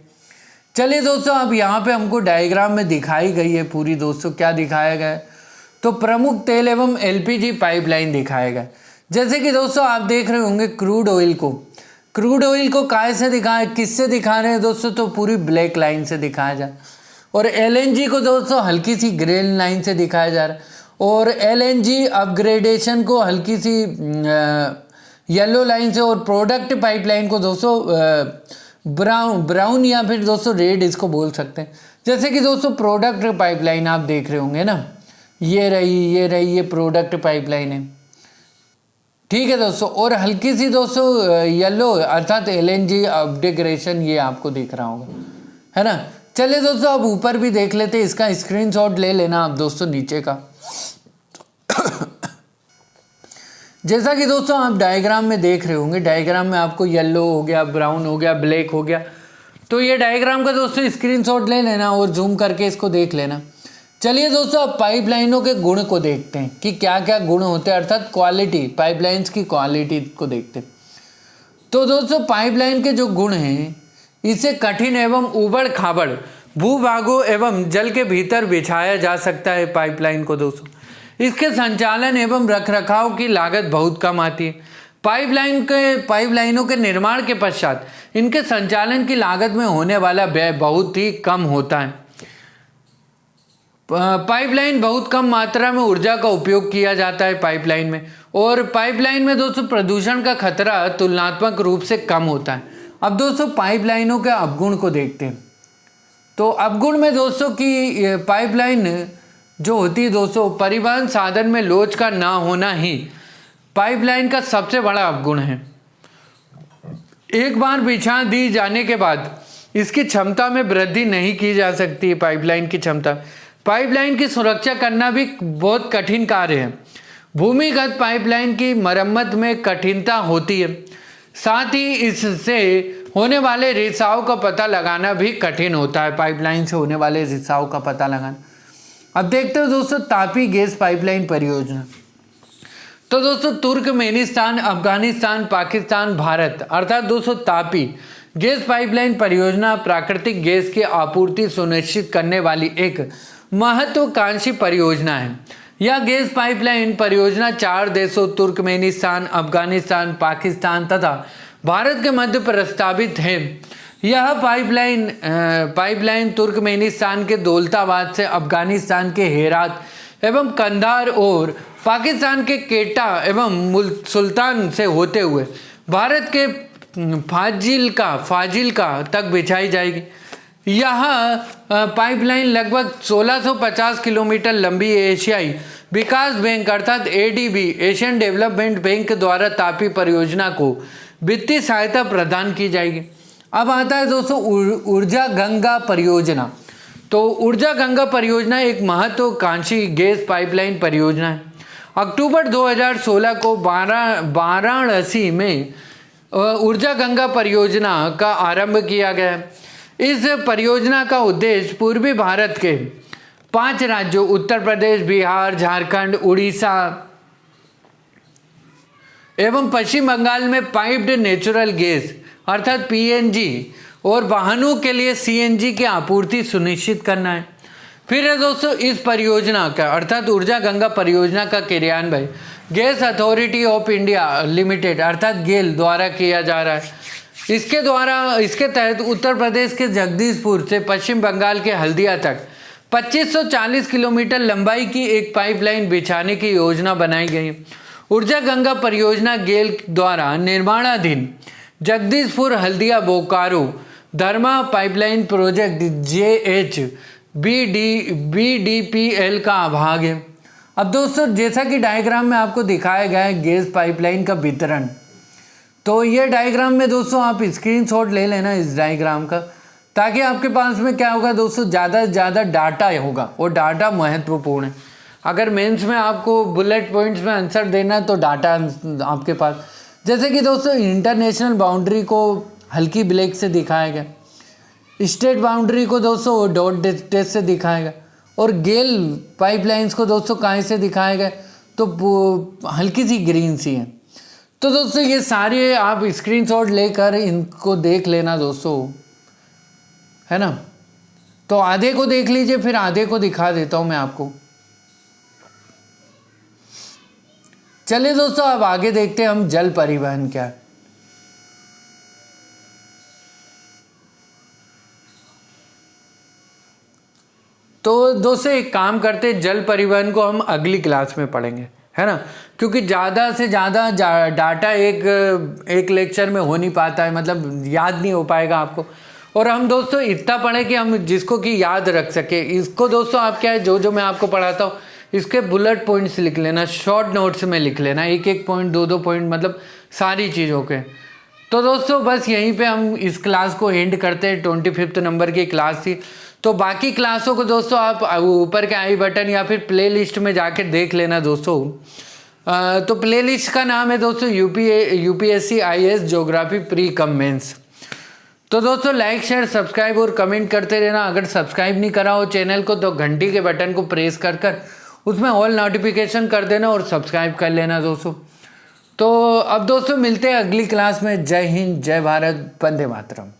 चलिए दोस्तों अब यहाँ पे हमको डायग्राम में दिखाई गई है पूरी दोस्तों, क्या दिखाया गया है? तो प्रमुख तेल एवं LPG पाइपलाइन दिखाया गया। जैसे कि दोस्तों आप देख रहे होंगे क्रूड ऑयल को काय से दिखाया, किससे दिखा रहे हैं दोस्तों? तो पूरी ब्लैक लाइन से दिखाया जा रहा है। और LNG को दोस्तों हल्की सी ग्रीन लाइन से दिखाया जा रहा है। और LNG अपग्रेडेशन को हल्की सी येलो लाइन से, और प्रोडक्ट पाइपलाइन को दोस्तों ब्राउन या फिर दोस्तों रेड इसको बोल सकते हैं। जैसे कि दोस्तों प्रोडक्ट पाइपलाइन आप देख रहे होंगे ना, ये रही प्रोडक्ट पाइपलाइन है, ठीक है दोस्तों। और हल्की सी दोस्तों येलो अर्थात LNG अपग्रेडेशन ये आपको दिख रहा होगा, है ना। चलिए दोस्तों अब ऊपर भी देख लेते हैं, इसका स्क्रीनशॉट ले लेना आप दोस्तों नीचे का। जैसा कि दोस्तों आप डायग्राम में देख रहे होंगे, डायग्राम में आपको येलो हो गया, ब्राउन हो गया, ब्लैक हो गया। तो ये डायग्राम का दोस्तों स्क्रीनशॉट ले लेना और जूम करके इसको देख लेना। चलिए दोस्तों अब पाइपलाइनों के गुण को देखते हैं कि क्या क्या गुण होते हैं, अर्थात क्वालिटी, पाइपलाइंस की क्वालिटी को देखते हैं। तो दोस्तों पाइपलाइन के जो गुण हैं, इसे कठिन एवं उबड़ खाबड़ भूभागों एवं जल के भीतर बिछाया जा सकता है पाइपलाइन को दोस्तों। इसके संचालन एवं रखरखाव की लागत बहुत कम आती है। पाइपलाइनों के निर्माण के पश्चात इनके संचालन की लागत में होने वाला व्यय बहुत ही कम होता है। पाइपलाइन बहुत कम मात्रा में ऊर्जा का उपयोग किया जाता है पाइपलाइन में, और पाइपलाइन में दोस्तों प्रदूषण का खतरा तुलनात्मक रूप से कम होता है। अब दोस्तों पाइपलाइनों के अवगुण को देखते हैं। तो अवगुण में दोस्तों की पाइपलाइन जो होती है दोस्तों, परिवहन साधन में लोच का ना होना ही पाइपलाइन का सबसे बड़ा अवगुण है। एक बार बिछा दी जाने के बाद इसकी क्षमता में वृद्धि नहीं की जा सकती है। पाइपलाइन की क्षमता, पाइपलाइन की सुरक्षा करना भी बहुत कठिन कार्य है। भूमिगत पाइपलाइन की मरम्मत में कठिनता होती है, साथ ही इससे होने वाले रिसाव का पता लगाना भी कठिन होता है। पाइपलाइन से होने वाले रिसाव का पता लगाना। अब देखते हैं दोस्तों तापी गैस पाइपलाइन परियोजना। तो दोस्तों तुर्कमेनिस्तान, अफगानिस्तान, पाकिस्तान, भारत अर्थात दोस्तों तापी गैस पाइपलाइन परियोजना प्राकृतिक गैस की आपूर्ति सुनिश्चित करने वाली एक महत्वाकांक्षी परियोजना है। यह गैस पाइपलाइन परियोजना 4 देशों तुर्कमेनिस्तान, अफगानिस्तान, पाकिस्तान तथा भारत के मध्य प्रस्तावित है। यह पाइपलाइन तुर्कमेनिस्तान के दौलताबाद से अफगानिस्तान के हेरात एवं कंधार और पाकिस्तान के केटा एवं सुल्तान से होते हुए भारत के फाजिल्का तक बिछाई जाएगी। यह पाइपलाइन लगभग 1650 किलोमीटर लंबी एशियाई विकास बैंक अर्थात एडीबी, एशियन डेवलपमेंट बैंक द्वारा तापी परियोजना को वित्तीय सहायता प्रदान की जाएगी। अब आता है दोस्तों ऊर्जा गंगा परियोजना। तो ऊर्जा गंगा परियोजना एक महत्वाकांक्षी गैस पाइपलाइन परियोजना है। अक्टूबर 2016 को वाराणसी में ऊर्जा गंगा परियोजना का आरंभ किया गया। इस परियोजना का उद्देश्य पूर्वी भारत के 5 राज्यों उत्तर प्रदेश, बिहार, झारखंड, उड़ीसा एवं पश्चिम बंगाल में पाइप्ड नेचुरल गैस अर्थात पीएनजी और वाहनों के लिए सीएनजी की आपूर्ति सुनिश्चित करना है। फिर है दोस्तों इस परियोजना का अर्थात ऊर्जा गंगा परियोजना का क्रियान्वयन gas authority of India limited अर्थात गेल द्वारा किया जा रहा है। इसके तहत उत्तर प्रदेश के जगदीशपुर से पश्चिम बंगाल के हल्दिया तक 2540 किलोमीटर लंबाई की एक पाइपलाइन बिछाने की योजना बनाई गई। ऊर्जा गंगा परियोजना गेल द्वारा निर्माणाधीन जगदीशपुर हल्दिया बोकारो धर्मा पाइपलाइन प्रोजेक्ट JHBDPL का भाग है। अब दोस्तों जैसा कि डायग्राम में आपको दिखाया गया है गैस पाइपलाइन का वितरण, तो ये डायग्राम में दोस्तों आप स्क्रीनशॉट ले लेना इस डायग्राम का, ताकि आपके पास में क्या होगा दोस्तों ज़्यादा से ज़्यादा डाटा होगा और डाटा महत्वपूर्ण है। अगर मेंस में आपको बुलेट पॉइंट्स में आंसर देना तो डाटा आपके पास, जैसे कि दोस्तों इंटरनेशनल बाउंड्री को हल्की ब्लैक से दिखाया गया, स्टेट बाउंड्री को दोस्तों डॉट टेस्ट से दिखाया गया, और गेल पाइपलाइंस को दोस्तों काहे से दिखाया गया तो हल्की सी ग्रीन सी है। तो दोस्तों ये सारे आप स्क्रीनशॉट लेकर इनको देख लेना दोस्तों, है ना। तो आधे को देख लीजिए, फिर आधे को दिखा देता हूँ मैं आपको। चलिए दोस्तों अब आगे देखते हैं हम जल परिवहन क्या है। तो दोस्तों एक काम करते हैं, जल परिवहन को हम अगली क्लास में पढ़ेंगे, है ना, क्योंकि ज़्यादा से ज़्यादा डाटा एक लेक्चर में हो नहीं पाता है, मतलब याद नहीं हो पाएगा आपको। और हम दोस्तों इतना पढ़ें कि हम जिसको कि याद रख सके। इसको दोस्तों आप क्या है, जो मैं आपको पढ़ाता हूँ इसके बुलेट पॉइंट्स लिख लेना, शॉर्ट नोट्स में लिख लेना, 1-1 पॉइंट 2-2 पॉइंट, मतलब सारी चीज़ों के। तो दोस्तों बस यहीं पे हम इस क्लास को एंड करते हैं। 25 नंबर की क्लास थी, तो बाकी क्लासों को दोस्तों आप ऊपर के आई बटन या फिर प्ले लिस्ट में जाके देख लेना दोस्तों। तो प्ले लिस्ट का नाम है दोस्तों UPSC IAS geography pre cum mains. तो दोस्तों लाइक, शेयर, सब्सक्राइब और कमेंट करते रहना। अगर सब्सक्राइब नहीं करा हो चैनल को तो घंटी के बटन को प्रेस कर उसमें ऑल नोटिफिकेशन कर देना और सब्सक्राइब कर लेना दोस्तों। तो अब दोस्तों मिलते हैं अगली क्लास में। जय हिंद, जय भारत, वंदे मातरम।